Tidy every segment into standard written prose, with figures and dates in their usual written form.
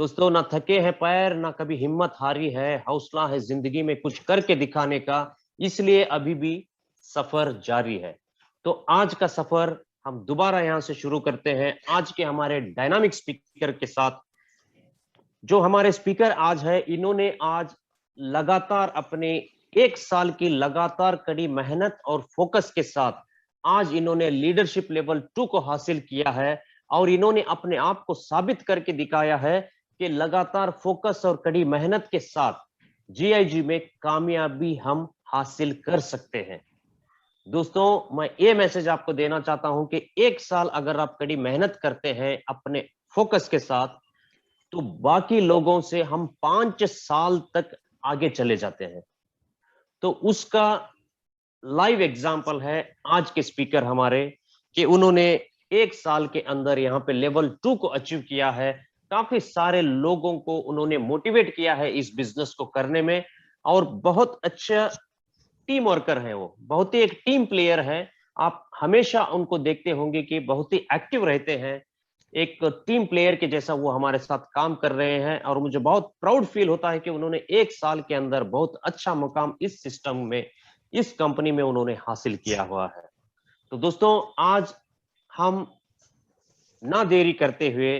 दोस्तों, ना थके हैं पैर, ना कभी हिम्मत हारी है, हौसला है जिंदगी में कुछ करके दिखाने का, इसलिए अभी भी सफर जारी है। तो आज का सफर हम दोबारा यहां से शुरू करते हैं आज के हमारे डायनामिक स्पीकर के साथ। जो हमारे स्पीकर आज है, इन्होंने आज लगातार अपने 1 साल की लगातार कड़ी मेहनत और फोकस के साथ आज इन्होंने लीडरशिप लेवल 2 को हासिल किया है और इन्होंने अपने आप को साबित करके दिखाया है कि लगातार फोकस और कड़ी मेहनत के साथ जीआईजी में कामयाबी हम हासिल कर सकते हैं। दोस्तों, मैं ये मैसेज आपको देना चाहता हूं कि 1 साल अगर आप कड़ी मेहनत करते हैं अपने फोकस के साथ, तो बाकी लोगों से हम 5 साल तक आगे चले जाते हैं। तो उसका लाइव एग्जाम्पल है आज के स्पीकर हमारे, कि उन्होंने 1 साल के अंदर यहाँ पे लेवल 2 को अचीव किया है। काफी सारे लोगों को उन्होंने मोटिवेट किया है इस बिजनेस को करने में, और बहुत अच्छा टीम वर्कर है। वो बहुत ही एक टीम प्लेयर है। आप हमेशा उनको देखते होंगे कि बहुत ही एक्टिव रहते हैं, एक टीम प्लेयर के जैसा वो हमारे साथ काम कर रहे हैं। और मुझे बहुत प्राउड फील होता है कि उन्होंने 1 साल के अंदर बहुत अच्छा मुकाम इस सिस्टम में, इस कंपनी में उन्होंने हासिल किया हुआ है। तो दोस्तों, आज हम ना देरी करते हुए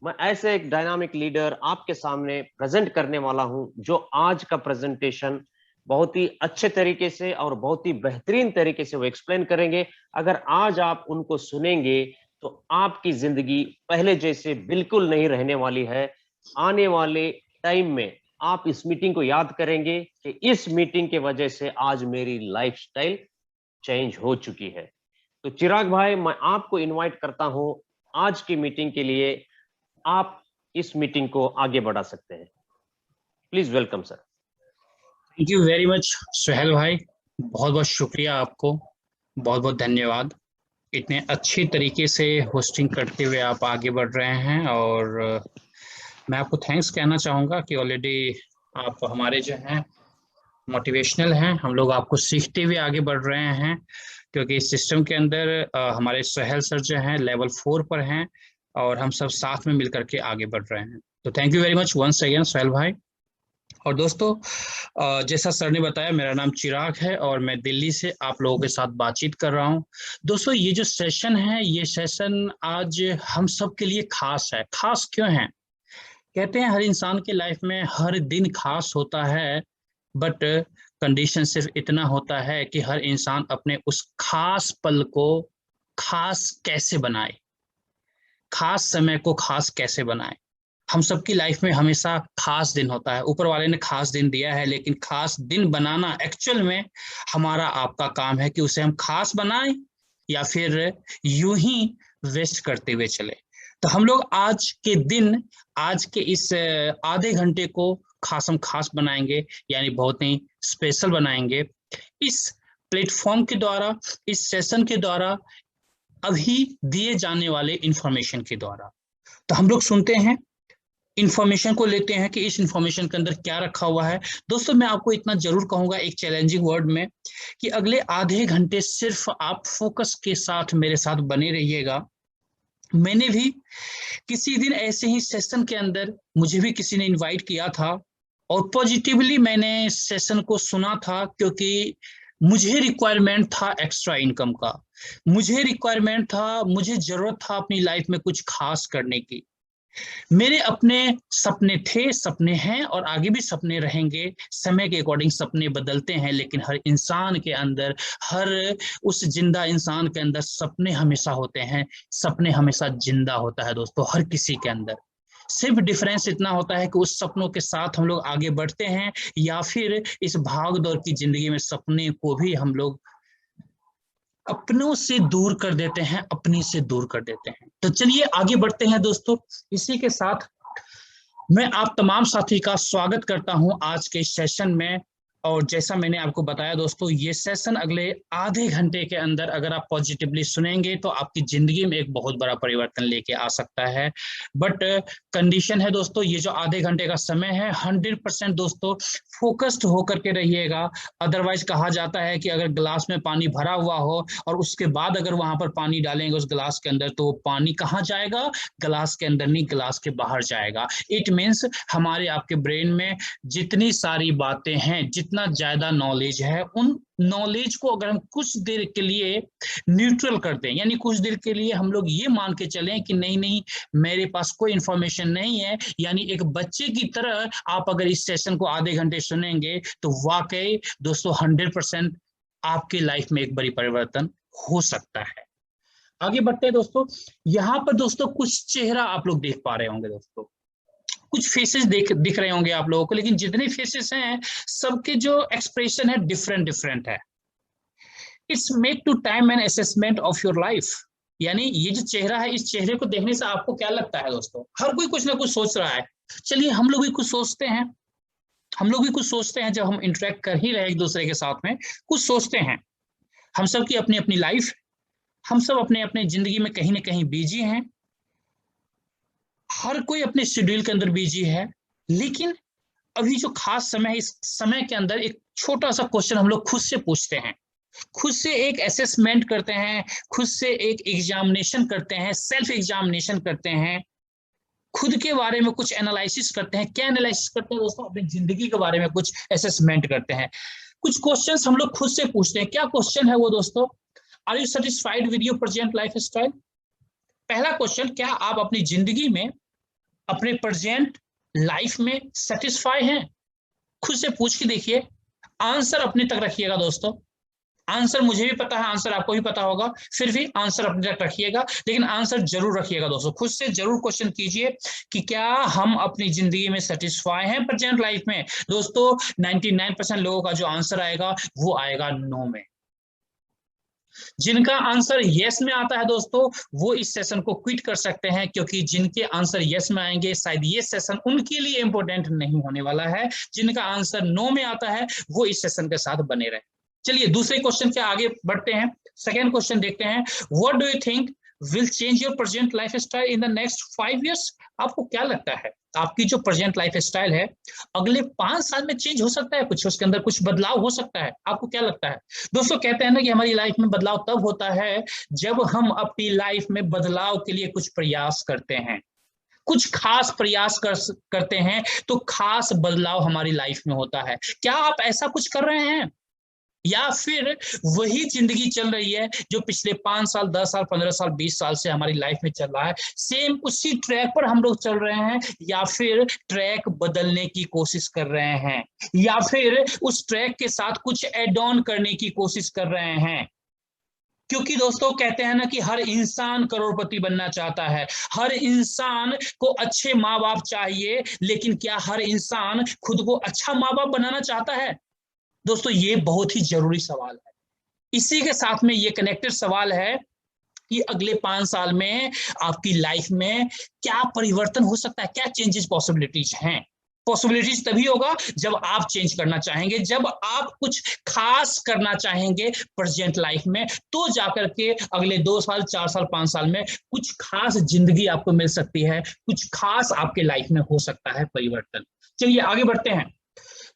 मैं ऐसे एक डायनामिक लीडर आपके सामने प्रेजेंट करने वाला हूं, जो आज का प्रेजेंटेशन बहुत ही अच्छे तरीके से और बहुत ही बेहतरीन तरीके से वो एक्सप्लेन करेंगे। अगर आज आप उनको सुनेंगे तो आपकी जिंदगी पहले जैसे बिल्कुल नहीं रहने वाली है। आने वाले टाइम में आप इस मीटिंग को याद करेंगे कि इस मीटिंग के वजह से आज मेरी लाइफस्टाइल चेंज हो चुकी है। तो चिराग भाई, मैं आपको इनवाइट करता हूं आज की मीटिंग के लिए। आप इस मीटिंग को आगे बढ़ा सकते हैं। Please welcome sir. Thank you very much Suhail भाई, बहुत बहुत शुक्रिया आपको, बहुत बहुत धन्यवाद। इतने अच्छी तरीके से होस्टिंग करते हुए आप आगे बढ़ रहे हैं और मैं आपको थैंक्स कहना चाहूँगा कि ऑलरेडी आप हमारे जो हैं मोटिवेशनल हैं। हम लोग आपको सीखते हुए आगे बढ़ रहे हैं, क्योंकि इस सिस्टम के अंदर हमारे सुहेल सर जो हैं लेवल 4 पर हैं और हम सब साथ में मिलकर के आगे बढ़ रहे हैं। तो thank you very much once again Suhail भाई। और दोस्तों, जैसा सर ने बताया, मेरा नाम चिराग है और मैं दिल्ली से आप लोगों के साथ बातचीत कर रहा हूं। दोस्तों, ये जो सेशन है, ये सेशन आज हम सब के लिए खास है। खास क्यों है? कहते हैं हर इंसान के लाइफ में हर दिन खास होता है, बट कंडीशन सिर्फ इतना होता है कि हर इंसान अपने उस खास पल को खास कैसे बनाए, खास समय को खास कैसे बनाए। हम सबकी लाइफ में हमेशा खास दिन होता है, ऊपर वाले ने खास दिन दिया है, लेकिन खास दिन बनाना एक्चुअल में हमारा आपका काम है कि उसे हम खास बनाएं या फिर यूं ही वेस्ट करते हुए चले। तो हम लोग आज के दिन, आज के इस आधे घंटे को हम खास बनाएंगे, यानी बहुत ही स्पेशल बनाएंगे इस प्लेटफॉर्म के द्वारा, इस सेशन के द्वारा, अभी दिए जाने वाले इंफॉर्मेशन के द्वारा। तो हम लोग सुनते हैं, इंफॉर्मेशन को लेते हैं कि इस इंफॉर्मेशन के अंदर क्या रखा हुआ है। दोस्तों, मैं आपको इतना जरूर कहूंगा एक चैलेंजिंग वर्ड में, कि अगले आधे घंटे सिर्फ आप फोकस के साथ मेरे साथ बने रहिएगा। मैंने भी किसी दिन ऐसे ही सेशन के अंदर, मुझे भी किसी ने इनवाइट किया था और पॉजिटिवली मैंने सेशन को सुना था, क्योंकि मुझे रिक्वायरमेंट था एक्स्ट्रा इनकम का, मुझे रिक्वायरमेंट था, मुझे जरूरत था अपनी लाइफ में कुछ खास करने की। मेरे अपने सपने थे, सपने हैं और आगे भी सपने रहेंगे। समय के अकॉर्डिंग सपने बदलते हैं, लेकिन हर इंसान के अंदर, हर उस जिंदा इंसान के अंदर सपने हमेशा होते हैं। सपने हमेशा जिंदा होता है दोस्तों, हर किसी के अंदर। सिर्फ डिफरेंस इतना होता है कि उस सपनों के साथ हम लोग आगे बढ़ते हैं, या फिर इस भाग दौड़ की जिंदगी में सपने को भी हम लोग अपनों से दूर कर देते हैं, अपने से दूर कर देते हैं। तो चलिए आगे बढ़ते हैं दोस्तों। इसी के साथ मैं आप तमाम साथी का स्वागत करता हूं आज के सेशन में। और जैसा मैंने आपको बताया दोस्तों, ये सेशन अगले आधे घंटे के अंदर अगर आप पॉजिटिवली सुनेंगे तो आपकी जिंदगी में एक बहुत बड़ा परिवर्तन लेके आ सकता है। बट कंडीशन है दोस्तों, ये जो आधे घंटे का समय है 100% दोस्तों फोकस्ड होकर के रहिएगा। अदरवाइज कहा जाता है कि अगर ग्लास में पानी भरा हुआ हो और उसके बाद अगर वहां पर पानी डालेंगे उस ग्लास के अंदर, तो पानी कहाँ जाएगा? ग्लास के अंदर नहीं, ग्लास के बाहर जाएगा। इट मीन्स हमारे आपके ब्रेन में जितनी सारी बातें हैं, जितना ज्यादा नॉलेज है, उन नॉलेज को अगर हम कुछ देर के लिए न्यूट्रल कर दें, यानी कुछ देर के लिए हम लोग ये मान के चलें कि नहीं नहीं मेरे पास कोई इंफॉर्मेशन नहीं है, यानी एक बच्चे की तरह आप अगर इस सेशन को आधे घंटे सुनेंगे तो वाकई दोस्तों 100% आपकी लाइफ में एक बड़ी परिवर्तन हो सकता है। आगे बढ़ते हैं दोस्तों। यहाँ पर दोस्तों कुछ चेहरा आप लोग देख पा रहे होंगे दोस्तों, कुछ फेसेस दिख रहे होंगे आप लोगों को, लेकिन जितने फेसेस हैं सबके जो एक्सप्रेशन है डिफरेंट है। It's make to time an assessment of your life, यानी ये जो चेहरा है, इस चेहरे को देखने से आपको क्या लगता है दोस्तों? हर कोई कुछ ना कुछ सोच रहा है। चलिए हम लोग भी कुछ सोचते हैं, जब हम इंटरेक्ट कर ही रहे एक दूसरे के साथ में, कुछ सोचते हैं। हम सब की अपनी अपनी लाइफ, हम सब अपने अपने जिंदगी में कहीं ना कहीं बिजी हैं, हर कोई अपने शेड्यूल के अंदर बिजी है। लेकिन अभी जो खास समय है, इस समय के अंदर एक छोटा सा क्वेश्चन हम लोग खुद से पूछते हैं, खुद से एक असेसमेंट करते हैं, खुद से एक एग्जामिनेशन करते हैं, सेल्फ एग्जामिनेशन करते हैं, खुद के बारे में कुछ एनालिसिस करते हैं। क्या एनालिसिस करते हैं दोस्तों? अपनी जिंदगी के बारे में कुछ असेसमेंट करते हैं। कुछ क्वेश्चंस हम लोग खुद से पूछते हैं। क्या क्वेश्चन है वो दोस्तों? Are you satisfied with your present lifestyle? पहला क्वेश्चन, क्या आप अपनी जिंदगी में, अपने प्रेजेंट लाइफ में सेटिस्फाई हैं? खुद से पूछ के देखिए, आंसर अपने तक रखिएगा दोस्तों। आंसर मुझे भी पता है, आंसर आपको भी पता होगा, फिर भी आंसर अपने तक रखिएगा, लेकिन आंसर जरूर रखिएगा दोस्तों। खुद से जरूर क्वेश्चन कीजिए कि क्या हम अपनी जिंदगी में सेटिस्फाई हैं प्रेजेंट लाइफ में। दोस्तों 99% लोगों का जो आंसर आएगा वो आएगा नो में। जिनका आंसर यस में आता है दोस्तों, वो इस सेशन को क्विट कर सकते हैं, क्योंकि जिनके आंसर यस में आएंगे शायद ये सेशन उनके लिए इंपॉर्टेंट नहीं होने वाला है। जिनका आंसर नो में आता है वो इस सेशन के साथ बने रहे। चलिए दूसरे क्वेश्चन के आगे बढ़ते हैं। सेकेंड क्वेश्चन देखते हैं, what do you think will change your present life style in the next 5 years? आपको क्या लगता है आपकी जो प्रेजेंट लाइफ स्टाइल है अगले 5 साल में चेंज हो सकता है? कुछ उसके अंदर कुछ बदलाव हो सकता है? आपको क्या लगता है दोस्तों? कहते हैं ना कि हमारी लाइफ में बदलाव तब होता है जब हम अपनी लाइफ में बदलाव के लिए कुछ प्रयास करते हैं, कुछ खास प्रयास करते हैं, तो खास बदलाव हमारी लाइफ में होता है। क्या आप ऐसा कुछ कर रहे हैं, या फिर वही जिंदगी चल रही है जो पिछले 5 साल, 10 साल, 15 साल, 20 साल से हमारी लाइफ में चल रहा है? सेम उसी ट्रैक पर हम लोग चल रहे हैं, या फिर ट्रैक बदलने की कोशिश कर रहे हैं, या फिर उस ट्रैक के साथ कुछ एड ऑन करने की कोशिश कर रहे हैं? क्योंकि दोस्तों कहते हैं ना कि हर इंसान करोड़पति बनना चाहता है, हर इंसान को अच्छे माँ बाप चाहिए, लेकिन क्या हर इंसान खुद को अच्छा माँ बाप बनाना चाहता है? दोस्तों ये बहुत ही जरूरी सवाल है। इसी के साथ में ये कनेक्टेड सवाल है कि अगले 5 साल में आपकी लाइफ में क्या परिवर्तन हो सकता है, क्या चेंजेस पॉसिबिलिटीज हैं? पॉसिबिलिटीज तभी होगा जब आप चेंज करना चाहेंगे, जब आप कुछ खास करना चाहेंगे प्रेजेंट लाइफ में, तो जाकर के अगले 2 साल, 4 साल, 5 साल में कुछ खास जिंदगी आपको मिल सकती है, कुछ खास आपके लाइफ में हो सकता है परिवर्तन। चलिए आगे बढ़ते हैं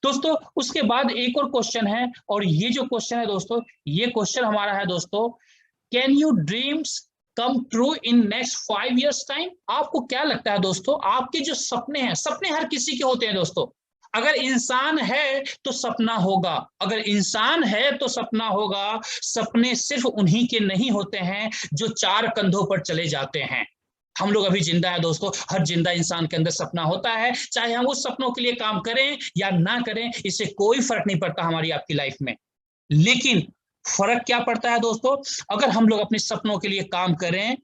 दोस्तों। उसके बाद एक और क्वेश्चन है, और ये जो क्वेश्चन है दोस्तों, ये क्वेश्चन हमारा है दोस्तों, can you dreams come true in next 5 years time? आपको क्या लगता है दोस्तों, आपके जो सपने हैं, सपने हर किसी के होते हैं दोस्तों। अगर इंसान है तो सपना होगा, अगर इंसान है तो सपना होगा। सपने सिर्फ उन्हीं के नहीं होते हैं जो 4 कंधों पर चले जाते हैं। हम लोग अभी जिंदा है दोस्तों, हर जिंदा इंसान के अंदर सपना होता है, चाहे हम उस सपनों के लिए काम करें या ना करें, इससे कोई फर्क नहीं पड़ता हमारी आपकी लाइफ में। लेकिन फर्क क्या पड़ता है दोस्तों, अगर हम लोग अपने सपनों के लिए काम करें,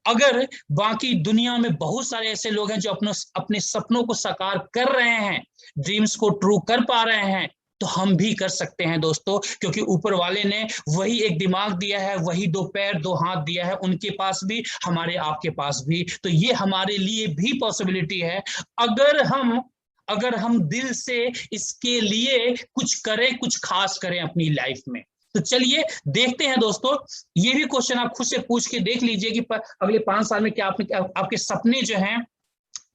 अगर बाकी दुनिया में बहुत सारे ऐसे लोग हैं जो अपने सपनों को साकार कर रहे हैं, ड्रीम्स को ट्रू कर पा रहे हैं, तो हम भी कर सकते हैं दोस्तों, क्योंकि ऊपर वाले ने वही एक दिमाग दिया है, वही 2 पैर 2 हाथ दिया है, उनके पास भी, हमारे आपके पास भी। तो ये हमारे लिए भी पॉसिबिलिटी है। अगर हम अगर हम दिल से इसके लिए कुछ करें, कुछ खास करें अपनी लाइफ में। तो चलिए देखते हैं दोस्तों, ये भी क्वेश्चन आप खुद से पूछ के देख लीजिए कि अगले 5 साल में क्या आपके सपने जो हैं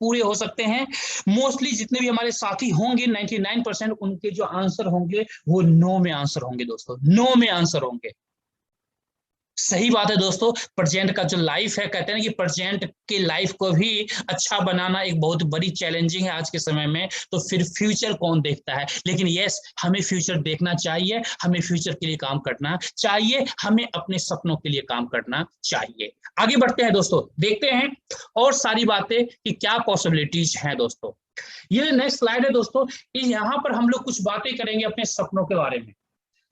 पूरे हो सकते हैं। मोस्टली जितने भी हमारे साथी होंगे 99% उनके जो आंसर होंगे वो नो में आंसर होंगे दोस्तों, नो में आंसर होंगे। सही बात है दोस्तों, प्रेजेंट का जो लाइफ है, कहते हैं ना कि प्रेजेंट के लाइफ को भी अच्छा बनाना एक बहुत बड़ी चैलेंजिंग है आज के समय में। तो फिर फ्यूचर कौन देखता है, लेकिन यस, हमें फ्यूचर देखना चाहिए, हमें फ्यूचर के लिए काम करना चाहिए, हमें अपने सपनों के लिए काम करना चाहिए। आगे बढ़ते हैं दोस्तों, देखते हैं और सारी बातें कि क्या पॉसिबिलिटीज हैं दोस्तों। ये नेक्स्ट स्लाइड है दोस्तों, यहाँ पर हम लोग कुछ बातें करेंगे अपने सपनों के बारे में।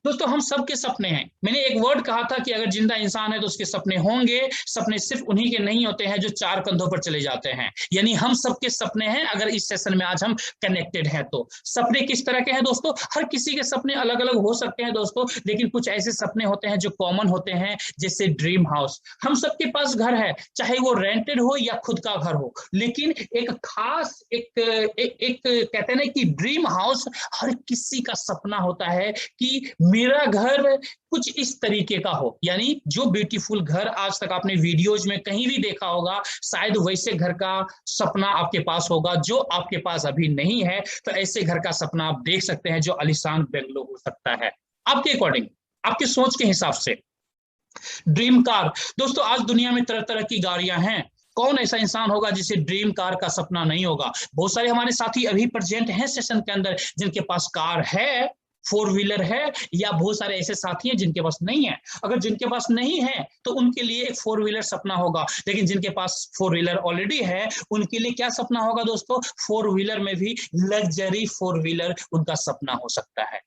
दोस्तों हम सबके सपने हैं। मैंने एक वर्ड कहा था कि अगर जिंदा इंसान है तो उसके सपने होंगे। सपने सिर्फ उन्हीं के नहीं होते हैं जो 4 कंधों पर चले जाते हैं, यानी हम सबके सपने हैं। अगर इस सेशन में आज हम कनेक्टेड हैं तो सपने किस तरह के हैं दोस्तों, हर किसी के सपने अलग अलग हो सकते हैं दोस्तों, लेकिन कुछ ऐसे सपने होते हैं जो कॉमन होते हैं, जैसे ड्रीम हाउस। हम सबके पास घर है, चाहे वो रेंटेड हो या खुद का घर हो, लेकिन एक खास एक कहते हैं ना कि ड्रीम हाउस हर किसी का सपना होता है कि मेरा घर कुछ इस तरीके का हो। यानी जो ब्यूटीफुल घर आज तक आपने वीडियोज में कहीं भी देखा होगा, शायद वैसे घर का सपना आपके पास होगा जो आपके पास अभी नहीं है। तो ऐसे घर का सपना आप देख सकते हैं जो आलीशान बंगलो हो सकता है आपके अकॉर्डिंग, आपके सोच के हिसाब से। ड्रीम कार दोस्तों, आज दुनिया में तरह तरह की गाड़ियां हैं, कौन ऐसा इंसान होगा जिसे ड्रीम कार का सपना नहीं होगा। बहुत सारे हमारे साथी अभी प्रेजेंट हैं सेशन के अंदर जिनके पास कार है, 4 व्हीलर है, या बहुत सारे ऐसे साथी हैं जिनके पास नहीं है। अगर जिनके पास नहीं है तो उनके लिए एक 4 व्हीलर सपना होगा, लेकिन जिनके पास 4 व्हीलर ऑलरेडी है उनके लिए क्या सपना होगा दोस्तों, 4 व्हीलर में भी लग्जरी 4 व्हीलर उनका सपना हो सकता है।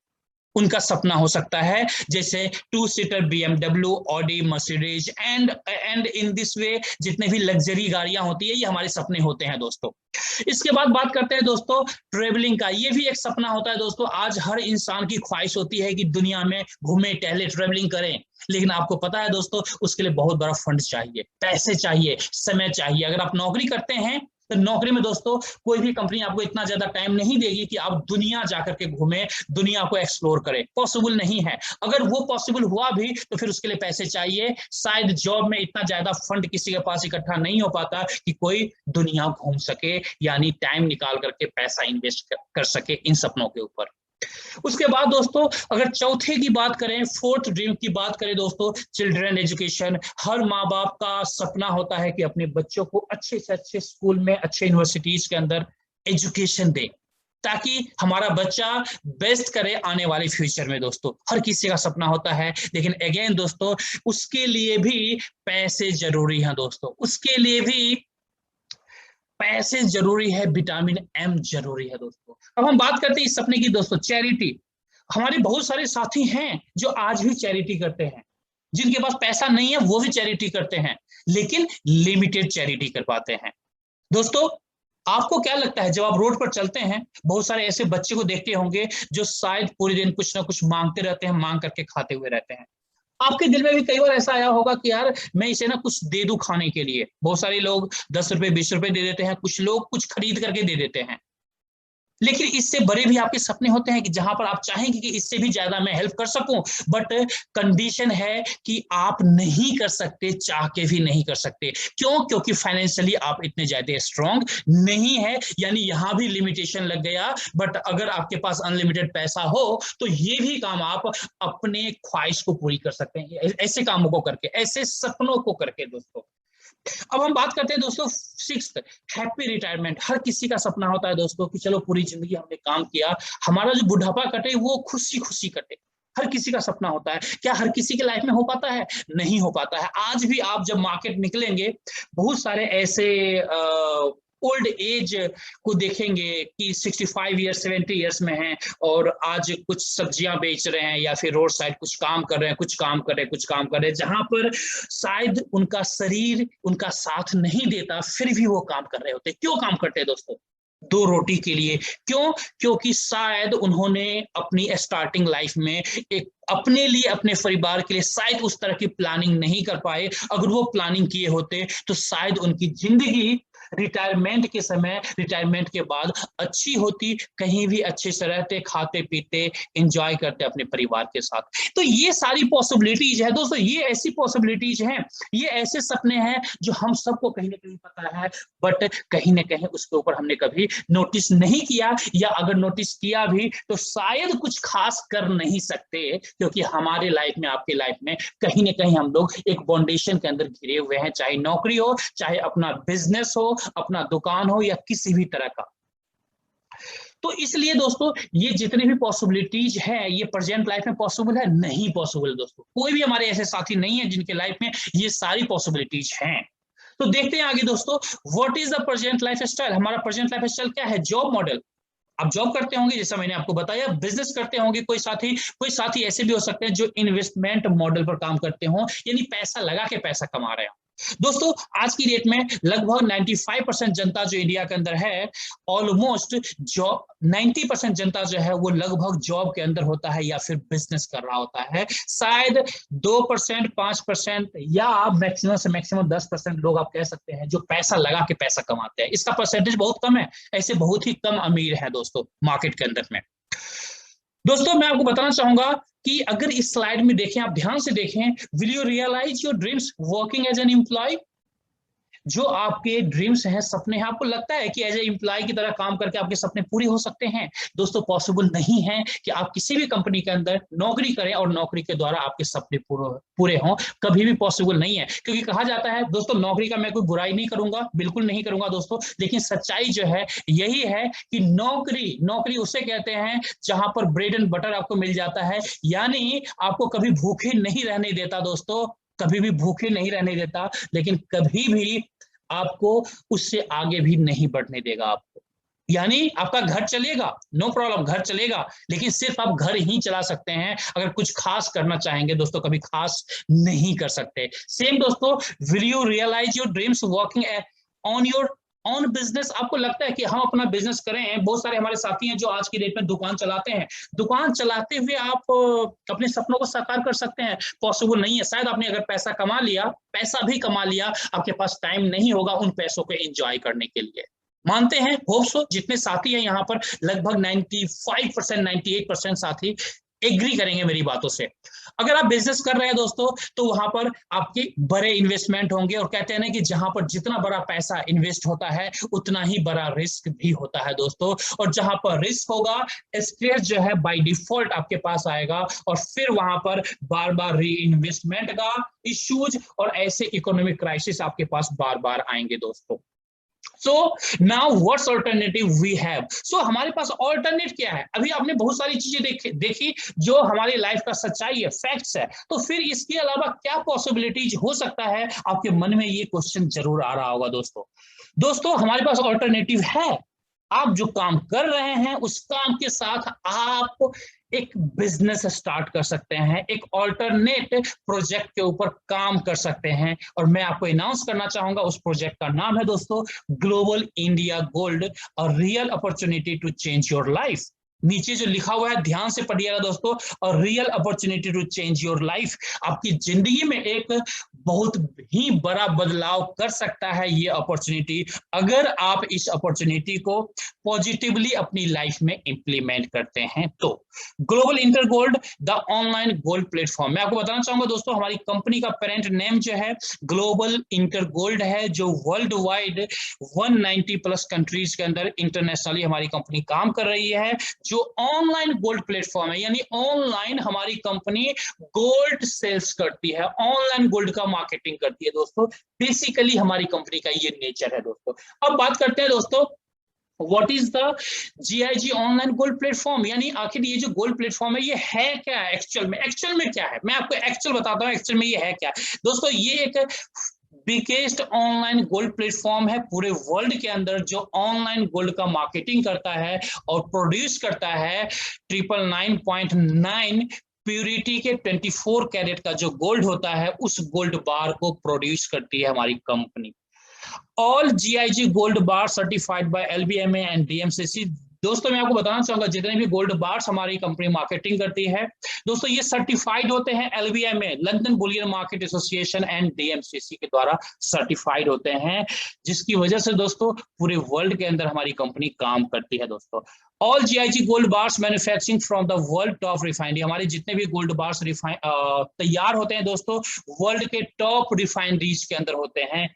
उनका सपना हो सकता है जैसे 2 seater BMW, Audi, Mercedes and in this way जितने भी लग्जरी गाड़ियां होती है ये हमारे सपने होते हैं दोस्तों। इसके बाद बात करते हैं दोस्तों ट्रेवलिंग का। ये भी एक सपना होता है दोस्तों। आज हर इंसान की ख्वाहिश होती है कि दुनिया में घूमे टहले ट्रेवलिंग करें, लेकिन आपको पता है दोस्तों उसके लिए बहुत बड़ा फंड चाहिए, पैसे चाहिए, समय चाहिए। अगर आप नौकरी करते हैं तो नौकरी में दोस्तों कोई भी कंपनी आपको इतना ज्यादा टाइम नहीं देगी कि आप दुनिया जाकर के घूमें, दुनिया को एक्सप्लोर करें, पॉसिबल नहीं है। अगर वो पॉसिबल हुआ भी तो फिर उसके लिए पैसे चाहिए। शायद जॉब में इतना ज्यादा फंड किसी के पास इकट्ठा नहीं हो पाता कि कोई दुनिया घूम सके, यानी टाइम निकाल करके पैसा इन्वेस्ट कर सके इन सपनों के ऊपर। उसके बाद दोस्तों अगर चौथे की बात करें, 4th ड्रीम की बात करें दोस्तों, चिल्ड्रन एजुकेशन। हर माँ बाप का सपना होता है कि अपने बच्चों को अच्छे से अच्छे स्कूल में, अच्छे यूनिवर्सिटीज के अंदर एजुकेशन दे, ताकि हमारा बच्चा बेस्ट करे आने वाले फ्यूचर में। दोस्तों हर किसी का सपना होता है, लेकिन अगेन दोस्तों उसके लिए भी पैसे जरूरी हैं दोस्तों, उसके लिए भी पैसे जरूरी है, विटामिन M जरूरी है दोस्तों। अब हम बात करते हैं इस सपने की दोस्तों, चैरिटी। हमारे बहुत सारे साथी हैं जो आज भी चैरिटी करते हैं, जिनके पास पैसा नहीं है वो भी चैरिटी करते हैं, लेकिन लिमिटेड चैरिटी कर पाते हैं। दोस्तों आपको क्या लगता है जब आप रोड पर चलते हैं, बहुत सारे ऐसे बच्चे को देखते होंगे जो शायद पूरे दिन कुछ ना कुछ मांगते रहते हैं, मांग करके खाते हुए रहते हैं। आपके दिल में भी कई बार ऐसा आया होगा कि यार मैं इसे ना कुछ दे दूं खाने के लिए। बहुत सारे लोग 10 रुपए 20 रुपए दे देते हैं, कुछ लोग कुछ खरीद करके दे देते हैं, लेकिन इससे बड़े भी आपके सपने होते हैं कि जहां पर आप चाहेंगे कि इससे भी ज्यादा मैं हेल्प कर सकूं, बट कंडीशन है कि आप नहीं कर सकते, चाह के भी नहीं कर सकते। क्यों? क्योंकि फाइनेंशियली आप इतने ज्यादा स्ट्रांग नहीं है, यानी यहां भी लिमिटेशन लग गया। बट अगर आपके पास अनलिमिटेड पैसा हो तो ये भी काम आप अपने ख्वाहिश को पूरी कर सकते हैं, ऐसे कामों को करके, ऐसे सपनों को करके दोस्तों। अब हम बात करते हैं दोस्तों 6th, हैप्पी रिटायरमेंट। हर किसी का सपना होता है दोस्तों कि चलो पूरी जिंदगी हमने काम किया, हमारा जो बुढ़ापा कटे वो खुशी खुशी कटे। हर किसी का सपना होता है। क्या हर किसी के लाइफ में हो पाता है? नहीं हो पाता है। आज भी आप जब मार्केट निकलेंगे, बहुत सारे ऐसे ओल्ड एज को देखेंगे कि 65 ईयर्स 70 ईयर्स में हैं और आज कुछ सब्जियां बेच रहे हैं या फिर रोड साइड कुछ काम कर रहे हैं, कुछ काम कर रहे हैं, जहां पर शायद उनका शरीर उनका साथ नहीं देता, फिर भी वो काम कर रहे होते। क्यों काम करते हैं दोस्तों? 2 रोटी के लिए। क्यों? क्योंकि शायद उन्होंने अपनी स्टार्टिंग लाइफ में एक अपने लिए, अपने परिवार के लिए शायद उस तरह की प्लानिंग नहीं कर पाए। अगर वो प्लानिंग किए होते तो शायद उनकी जिंदगी रिटायरमेंट के समय, रिटायरमेंट के बाद अच्छी होती, कहीं भी अच्छे से रहते, खाते पीते, एंजॉय करते अपने परिवार के साथ। तो ये सारी पॉसिबिलिटीज है दोस्तों, ये ऐसी पॉसिबिलिटीज हैं, ये ऐसे सपने हैं जो हम सबको कहीं ना कहीं पता है, बट कहीं ना कहीं उसके ऊपर हमने कभी नोटिस नहीं किया, या अगर नोटिस किया भी तो शायद कुछ खास कर नहीं सकते, क्योंकि हमारे लाइफ में, आपके लाइफ में कहीं ना कहीं हम लोग एक फाउंडेशन के अंदर घिरे हुए हैं, चाहे नौकरी हो, चाहे अपना बिजनेस हो, अपना दुकान हो, या किसी भी तरह का। तो इसलिए दोस्तों ये जितने भी पॉसिबिलिटीज है, ये प्रेजेंट लाइफ में पॉसिबल है? नहीं पॉसिबल दोस्तों, कोई भी हमारे ऐसे साथी नहीं है जिनके लाइफ में ये सारी पॉसिबिलिटीज हैं। तो देखते हैं आगे दोस्तों, what is the present life style. हमारा प्रेजेंट लाइफ स्टाइल क्या है? Job model. आप जॉब करते होंगे, जैसा मैंने आपको बताया, बिजनेस करते होंगे, कोई साथी ऐसे भी हो सकते हैं जो इन्वेस्टमेंट मॉडल पर काम करते हो, यानी पैसा लगा के पैसा कमा रहे हो। दोस्तों आज की डेट में लगभग 95% जनता जो इंडिया के अंदर है, ऑलमोस्ट जॉब 90% जनता जो है वो लगभग जॉब के अंदर होता है या फिर बिजनेस कर रहा होता है। शायद 2%, 5% या मैक्सिमम से मैक्सिमम 10% लोग आप कह सकते हैं जो पैसा लगा के पैसा कमाते हैं। इसका परसेंटेज बहुत कम है, ऐसे बहुत ही कम अमीर है दोस्तों मार्केट के अंदर में। दोस्तों मैं आपको बताना चाहूंगा कि अगर इस स्लाइड में देखें, आप ध्यान से देखें, will you realise your dreams working as an employee. जो आपके ड्रीम्स हैं, सपने हैं, आपको लगता है कि एज ए एम्प्लॉय की तरह काम करके आपके सपने पूरे हो सकते हैं? दोस्तों पॉसिबल नहीं है कि आप किसी भी कंपनी के अंदर नौकरी करें और नौकरी के द्वारा आपके सपने पूरे हों, कभी भी पॉसिबल नहीं है। क्योंकि कहा जाता है दोस्तों, नौकरी का मैं कोई बुराई नहीं करूंगा, बिल्कुल नहीं करूंगा दोस्तों, लेकिन सच्चाई जो है यही है कि नौकरी उसे कहते हैं जहां पर ब्रेड एंड बटर आपको मिल जाता है, यानी आपको कभी भूखे नहीं रहने देता दोस्तों, कभी भी भूखे नहीं रहने देता, लेकिन कभी भी आपको उससे आगे भी नहीं बढ़ने देगा आपको। यानी आपका घर चलेगा, नो प्रॉब्लम, घर चलेगा, लेकिन सिर्फ आप घर ही चला सकते हैं। अगर कुछ खास करना चाहेंगे दोस्तों, कभी खास नहीं कर सकते। सेम दोस्तों, will you realise your dreams working on your own business. आपको लगता है कि हम अपना बिजनेस करें? बहुत सारे हमारे साथी हैं जो आज की डेट में दुकान चलाते हैं, दुकान चलाते हुए आप अपने सपनों को साकार कर सकते हैं? पॉसिबल नहीं है। शायद आपने अगर पैसा भी कमा लिया, आपके पास टाइम नहीं होगा उन पैसों को एंजॉय करने के लिए। मानते हैं, होप सो, जितने साथी हैं यहाँ पर लगभग 95%, 98% साथी एग्री करेंगे मेरी बातों से। अगर आप बिजनेस कर रहे हैं दोस्तों, तो वहां पर आपके बड़े इन्वेस्टमेंट होंगे, और कहते हैं ना कि जहां पर जितना बड़ा पैसा इन्वेस्ट होता है उतना ही बड़ा रिस्क भी होता है दोस्तों। और जहां पर रिस्क होगा, स्ट्रेस जो है बाय डिफॉल्ट आपके पास आएगा, और फिर वहां पर बार बार री इन्वेस्टमेंट का इश्यूज और ऐसे इकोनॉमिक क्राइसिस आपके पास बार बार आएंगे दोस्तों। So now what's alternative we have? So हमारे पास ऑल्टरनेट क्या है? अभी आपने बहुत सारी चीजें देखी जो हमारी लाइफ का सच्चाई है, फैक्ट्स है। तो फिर इसके अलावा क्या पॉसिबिलिटीज हो सकता है? आपके मन में ये क्वेश्चन जरूर आ रहा होगा दोस्तों हमारे पास ऑल्टरनेटिव है। आप जो काम कर रहे हैं उस काम के साथ आप एक बिजनेस स्टार्ट कर सकते हैं, एक ऑल्टरनेट प्रोजेक्ट के ऊपर काम कर सकते हैं। और मैं आपको अनाउंस करना चाहूंगा, उस प्रोजेक्ट का नाम है दोस्तों global India gold, a real opportunity to change your life. नीचे जो लिखा हुआ है ध्यान से पढ़िएगा दोस्तों, और real opportunity to change your life. आपकी जिंदगी में एक बहुत ही बड़ा बदलाव कर सकता है ये अपॉर्चुनिटी, अगर आप इस अपॉर्चुनिटी को पॉजिटिवली अपनी लाइफ में इंप्लीमेंट करते हैं तो। Global inter gold, the online gold platform. मैं आपको बताना चाहूंगा दोस्तों, हमारी कंपनी का पेरेंट नेम जो है ग्लोबल इंटर गोल्ड है, जो वर्ल्ड वाइड 190 प्लस कंट्रीज के अंदर इंटरनेशनली हमारी कंपनी काम कर रही है, जो ऑनलाइन गोल्ड प्लेटफॉर्म है। यानी ऑनलाइन हमारी कंपनी गोल्ड सेल्स करती है, ऑनलाइन गोल्ड का मार्केटिंग करती है दोस्तों। बेसिकली हमारी कंपनी का ये नेचर है दोस्तों। अब बात करते हैं दोस्तों, what is the GIG online gold platform, यानी आखिर ये जो गोल्ड प्लेटफॉर्म है ये है क्या एक्चुअल में क्या है? मैं आपको एक्चुअल बताता हूँ एक्चुअल में ये है क्या। दोस्तों ये एक बिगेस्ट ऑनलाइन गोल्ड प्लेटफॉर्म है पूरे वर्ल्ड के अंदर, जो ऑनलाइन गोल्ड का मार्केटिंग करता है और प्रोड्यूस करता है 999.9 प्यूरिटी के 24 कैरेट का जो गोल्ड होता है, उस गोल्ड बार को प्रोड्यूस करती है हमारी company. All GIG gold bar certified by LBMA and DMCC, दोस्तों मैं आपको बताना चाहूंगा जितने भी गोल्ड बार्स हमारी कंपनी मार्केटिंग करती है दोस्तों, ये सर्टिफाइड होते हैं LBMA, London Boolean market association and DMCC के द्वारा सर्टिफाइड होते हैं, जिसकी वजह से दोस्तों पूरे वर्ल्ड के अंदर हमारी कंपनी काम करती है। दोस्तों all GIG gold bars manufacturing from the world top refinery, हमारे जितने भी गोल्ड बार्स तैयार होते हैं दोस्तों वर्ल्ड के टॉप रिफाइनरीज के अंदर होते हैं।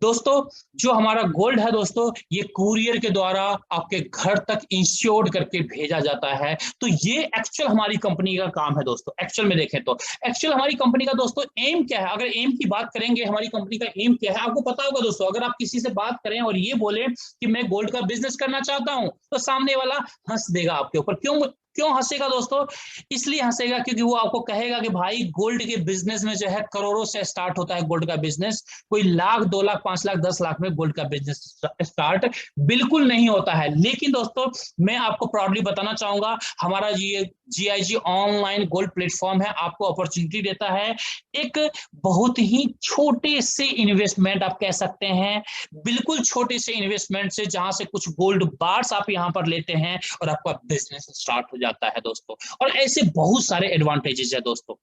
दोस्तों जो हमारा गोल्ड है दोस्तों, ये कुरियर के द्वारा आपके घर तक इंश्योर्ड करके भेजा जाता है। तो ये एक्चुअल हमारी कंपनी का काम है दोस्तों। एक्चुअल में देखें तो एक्चुअल हमारी कंपनी का दोस्तों एम क्या है, अगर एम की बात करेंगे हमारी कंपनी का एम क्या है, आपको पता होगा दोस्तों। अगर आप किसी से बात करें और ये बोले कि मैं गोल्ड का बिजनेस करना चाहता हूं, तो सामने वाला हंस देगा आपके ऊपर। क्यों हंसेगा दोस्तों? इसलिए हंसेगा क्योंकि वो आपको कहेगा कि भाई गोल्ड के बिजनेस में जो है करोड़ों से स्टार्ट होता है गोल्ड का बिजनेस, कोई लाख 2 लाख 5 लाख 10 लाख में गोल्ड का बिजनेस स्टार्ट बिल्कुल नहीं होता है। लेकिन दोस्तों मैं आपको प्राउडली बताना चाहूंगा, हमारा ये GIG ऑनलाइन गोल्ड प्लेटफॉर्म है, आपको अपॉर्चुनिटी देता है एक बहुत ही छोटे से इन्वेस्टमेंट, आप कह सकते हैं बिल्कुल छोटे से इन्वेस्टमेंट से, जहां से कुछ गोल्ड बार्स आप यहां पर लेते हैं और आपका बिजनेस स्टार्ट हो जाता है दोस्तों। और ऐसे बहुत सारे एडवांटेजेस है दोस्तों।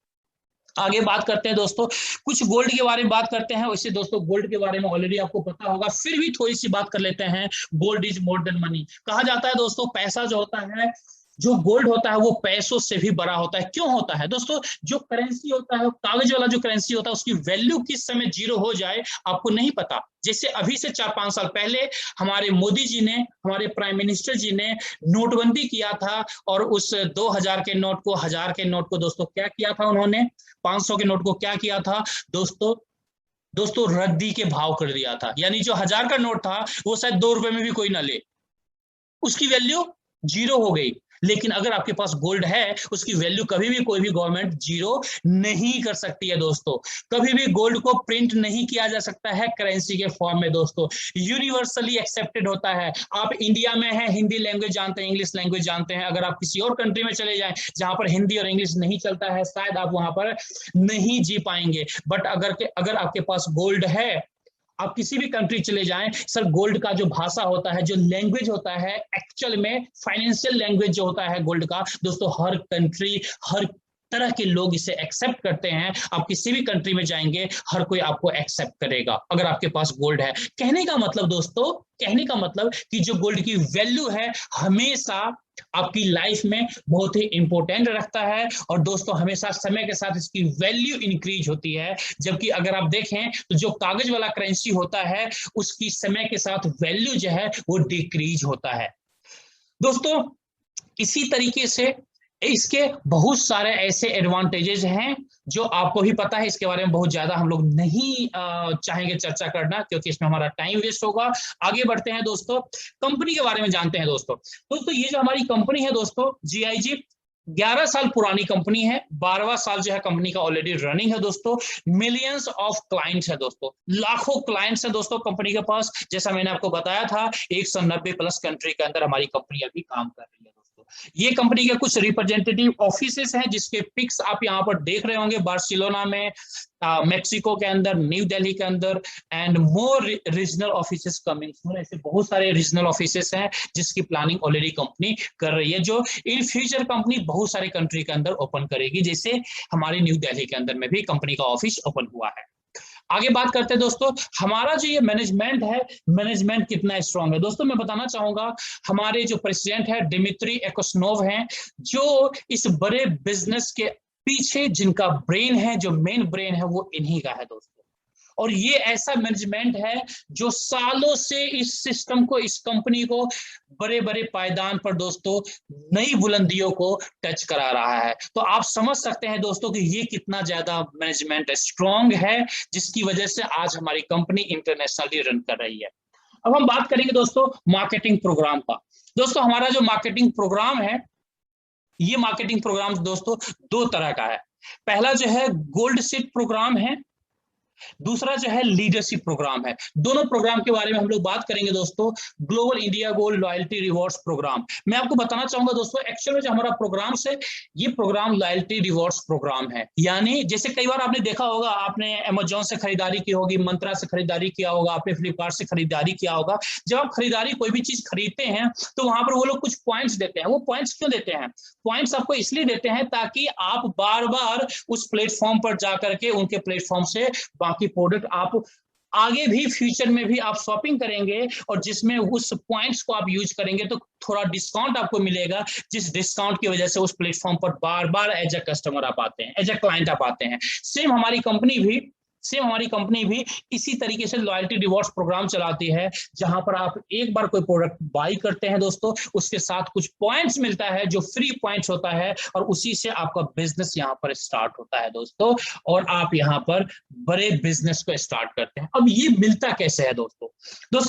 आगे बात करते हैं दोस्तों, कुछ गोल्ड के बारे में बात करते हैं। वैसे दोस्तों गोल्ड के बारे में ऑलरेडी आपको पता होगा, फिर भी थोड़ी सी बात कर लेते हैं। Gold is more than money, कहा जाता है दोस्तों पैसा जो होता है, जो गोल्ड होता है वो पैसों से भी बड़ा होता है। क्यों होता है दोस्तों? जो करेंसी होता है, कागज वाला जो करेंसी होता है, उसकी वैल्यू किस समय जीरो हो जाए आपको नहीं पता। जैसे अभी से 4-5 साल पहले हमारे मोदी जी ने, हमारे प्राइम मिनिस्टर जी ने नोटबंदी किया था, और उस 2000 के नोट को, 1000 के नोट को दोस्तों क्या किया था उन्होंने, 500 के नोट को क्या किया था दोस्तों रद्दी के भाव कर दिया था। यानी जो 1000 का नोट था वो शायद 2 रुपए में भी कोई ना ले, उसकी वैल्यू जीरो हो गई। लेकिन अगर आपके पास गोल्ड है, उसकी वैल्यू कभी भी कोई भी गवर्नमेंट जीरो नहीं कर सकती है दोस्तों। कभी भी गोल्ड को प्रिंट नहीं किया जा सकता है करेंसी के फॉर्म में दोस्तों, यूनिवर्सली एक्सेप्टेड होता है। आप इंडिया में हैं, हिंदी लैंग्वेज जानते हैं, इंग्लिश लैंग्वेज जानते हैं, अगर आप किसी और कंट्री में चले जाएं जहां पर हिंदी और इंग्लिश नहीं चलता है, शायद आप वहां पर नहीं जी पाएंगे। बट अगर आपके पास गोल्ड है, आप किसी भी कंट्री चले जाएं, सर गोल्ड का जो भाषा होता है, जो लैंग्वेज होता है, एक्चुअल में फाइनेंशियल लैंग्वेज जो होता है गोल्ड का दोस्तों, हर कंट्री, हर तरह के लोग इसे एक्सेप्ट करते हैं। आप किसी भी कंट्री में जाएंगे, हर कोई आपको एक्सेप्ट करेगा अगर आपके पास गोल्ड है। कहने का मतलब दोस्तों, कहने का मतलब कि जो गोल्ड की वैल्यू है हमेशा आपकी लाइफ में बहुत ही इंपॉर्टेंट रखता है, और दोस्तों हमेशा समय के साथ इसकी वैल्यू इंक्रीज होती है। जबकि अगर आप देखें तो जो कागज वाला करेंसी होता है, उसकी समय के साथ वैल्यू जो है वो डिक्रीज होता है दोस्तों। इसी तरीके से इसके बहुत सारे ऐसे एडवांटेजेस हैं जो आपको भी पता है, इसके बारे में बहुत ज्यादा हम लोग नहीं चाहेंगे चर्चा करना, क्योंकि इसमें हमारा टाइम वेस्ट होगा। आगे बढ़ते हैं दोस्तों, कंपनी के बारे में जानते हैं दोस्तों ये जो हमारी कंपनी है दोस्तों GIG 11 साल पुरानी कंपनी है, 12वां साल जो है कंपनी का ऑलरेडी रनिंग है दोस्तों। मिलियंस ऑफ क्लाइंट्स है दोस्तों, लाखों क्लाइंट्स है दोस्तों कंपनी के पास। जैसा मैंने आपको बताया था 190 प्लस कंट्री के अंदर हमारी कंपनी अभी काम कर रही है दोस्तों। ये कंपनी के कुछ रिप्रेजेंटेटिव ऑफिसेस हैं, जिसके पिक्स आप यहाँ पर देख रहे होंगे, बार्सिलोना में, मेक्सिको के अंदर, न्यू दिल्ली के अंदर, and more regional offices coming soon. ऐसे बहुत सारे रीजनल ऑफिसेस हैं जिसकी प्लानिंग ऑलरेडी कंपनी कर रही है, जो इन फ्यूचर कंपनी बहुत सारे कंट्री के अंदर ओपन करेगी। जैसे हमारे न्यू दिल्ली के अंदर में भी कंपनी का ऑफिस ओपन हुआ है। आगे बात करते हैं दोस्तों, हमारा जो ये मैनेजमेंट है, मैनेजमेंट कितना स्ट्रांग है दोस्तों। मैं बताना चाहूंगा, हमारे जो प्रेसिडेंट है डिमित्री एकोस्नोव हैं, जो इस बड़े बिजनेस के पीछे जिनका ब्रेन है, जो मेन ब्रेन है, वो इन्हीं का है दोस्तों। और ये ऐसा मैनेजमेंट है जो सालों से इस सिस्टम को, इस कंपनी को बड़े बड़े पायदान पर दोस्तों नई बुलंदियों को टच करा रहा है। तो आप समझ सकते हैं दोस्तों कि ये कितना ज्यादा मैनेजमेंट स्ट्रांग है, जिसकी वजह से आज हमारी कंपनी इंटरनेशनली रन कर रही है। अब हम बात करेंगे दोस्तों मार्केटिंग प्रोग्राम का। दोस्तों हमारा जो मार्केटिंग प्रोग्राम है, ये मार्केटिंग प्रोग्राम दोस्तों 2 तरह का है। पहला जो है गोल्ड सीड प्रोग्राम है, दूसरा जो है लीडरशिप प्रोग्राम है। दोनों प्रोग्राम के बारे में हम लोग बात करेंगे दोस्तों। Global India gold loyalty rewards programme, मैं आपको बताना चाहूंगा दोस्तों, एक्चुअल में जो हमारा प्रोग्राम है ये प्रोग्राम लॉयल्टी रिवॉर्ड्स प्रोग्राम है। यानी जैसे कई बार आपने देखा होगा, आपने अमेजोन से खरीदारी की होगी, मंत्रा से खरीदारी किया होगा, आपने फ्लिपकार्ट से खरीदारी किया होगा। जब आप खरीदारी कोई भी चीज खरीदते हैं तो वहां पर वो लोग कुछ पॉइंट्स देते हैं। वो पॉइंट्स क्यों देते हैं? पॉइंट्स आपको इसलिए देते हैं ताकि आप बार बार उस प्लेटफॉर्म पर जाकर के उनके प्लेटफॉर्म से बाकी प्रोडक्ट आप आगे भी फ्यूचर में भी आप शॉपिंग करेंगे, और जिसमें उस पॉइंट्स को आप यूज करेंगे तो थोड़ा डिस्काउंट आपको मिलेगा, जिस डिस्काउंट की वजह से उस प्लेटफॉर्म पर बार बार एज अ कस्टमर आप आते हैं, एज अ क्लाइंट आप आते हैं। सेम हमारी कंपनी भी इसी तरीके से लॉयल्टी रिवॉर्ड्स प्रोग्राम चलाती है, जहां पर आप एक बार कोई प्रोडक्ट बाई करते हैं दोस्तों, उसके साथ कुछ पॉइंट्स मिलता है जो फ्री पॉइंट्स होता है, और उसी से आपका बिजनेस यहां पर स्टार्ट होता है दोस्तों, और आप यहां पर बड़े बिजनेस को स्टार्ट करते हैं। अब ये मिलता कैसे है दोस्तों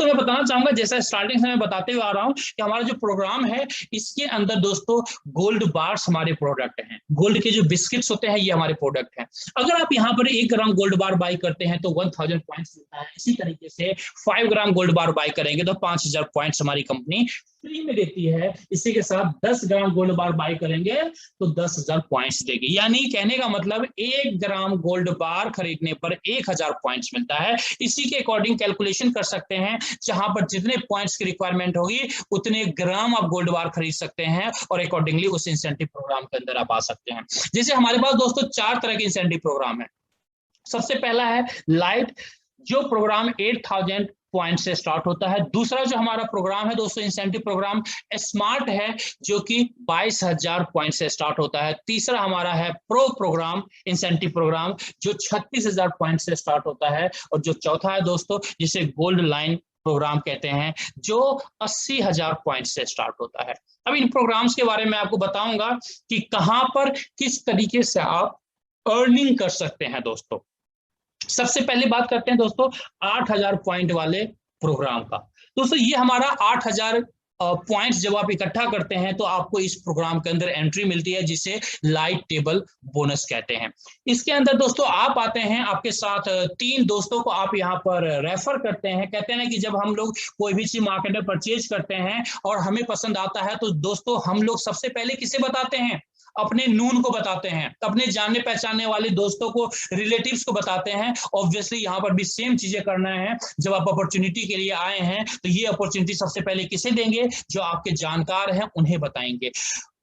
मैं बताना चाहूंगा, जैसा स्टार्टिंग से मैं बताते हुए आ रहा हूं कि हमारा जो प्रोग्राम है इसके अंदर दोस्तों गोल्ड बार्स हमारे प्रोडक्ट हैं। गोल्ड के जो बिस्किट्स होते हैं ये हमारे प्रोडक्ट हैं। अगर आप यहाँ पर 1 ग्राम गोल्ड बार बाई करते हैं तो 1000 पॉइंट्स मिलता है। इसी तरीके से 5 ग्राम गोल्ड बार बाई करेंगे तो 5000 पॉइंट्स हमारी कंपनी फ्री में देती है। इसी के साथ 10 ग्राम गोल्ड बार बाई करेंगे तो 10,000 पॉइंट्स देगी। यानी कहने का मतलब 1 ग्राम गोल्ड बार खरीदने पर 1000 पॉइंट्स मिलता है। इसी के अकॉर्डिंग कैलकुलेशन कर सकते हैं, जहां पर जितने पॉइंट्स की रिक्वायरमेंट होगी उतने ग्राम आप गोल्ड बार खरीद सकते हैं, और अकॉर्डिंगली उस इंसेंटिव प्रोग्राम के अंदर आप आ सकते हैं। जैसे हमारे पास दोस्तों 4 तरह के इंसेंटिव प्रोग्राम है। सबसे पहला है लाइट, जो प्रोग्राम 8000 पॉइंट से स्टार्ट होता है। दूसरा जो हमारा प्रोग्राम है दोस्तों इंसेंटिव प्रोग्राम स्मार्ट है, जो कि 22,000 पॉइंट से स्टार्ट होता है। तीसरा हमारा है प्रो प्रोग्राम इंसेंटिव प्रोग्राम, जो 36,000 पॉइंट से स्टार्ट होता है। और जो चौथा है दोस्तों जिसे गोल्ड लाइन प्रोग्राम कहते हैं, जो 80,000 पॉइंट से स्टार्ट होता है। अब इन प्रोग्राम्स के बारे में आपको बताऊंगा कि कहां पर किस तरीके से आप अर्निंग कर सकते हैं दोस्तों। सबसे पहले बात करते हैं दोस्तों 8000 पॉइंट वाले प्रोग्राम का। दोस्तों ये हमारा 8000 पॉइंट्स जब आप इकट्ठा करते हैं तो आपको इस प्रोग्राम के अंदर एंट्री मिलती है, जिसे लाइट टेबल बोनस कहते हैं। इसके अंदर दोस्तों आप आते हैं, आपके साथ 3 दोस्तों को आप यहाँ पर रेफर करते हैं। कहते हैं कि जब हम लोग कोई भी चीज मार्केट में परचेज करते हैं और हमें पसंद आता है तो दोस्तों हम लोग सबसे पहले किसे बताते हैं? अपने नून को बताते हैं, अपने जानने पहचानने वाले दोस्तों को, रिलेटिव्स को बताते हैं। ऑब्वियसली यहाँ पर भी सेम चीजें करना है। जब आप अपॉर्चुनिटी के लिए आए हैं तो ये अपॉर्चुनिटी सबसे पहले किसे देंगे? जो आपके जानकार हैं उन्हें बताएंगे।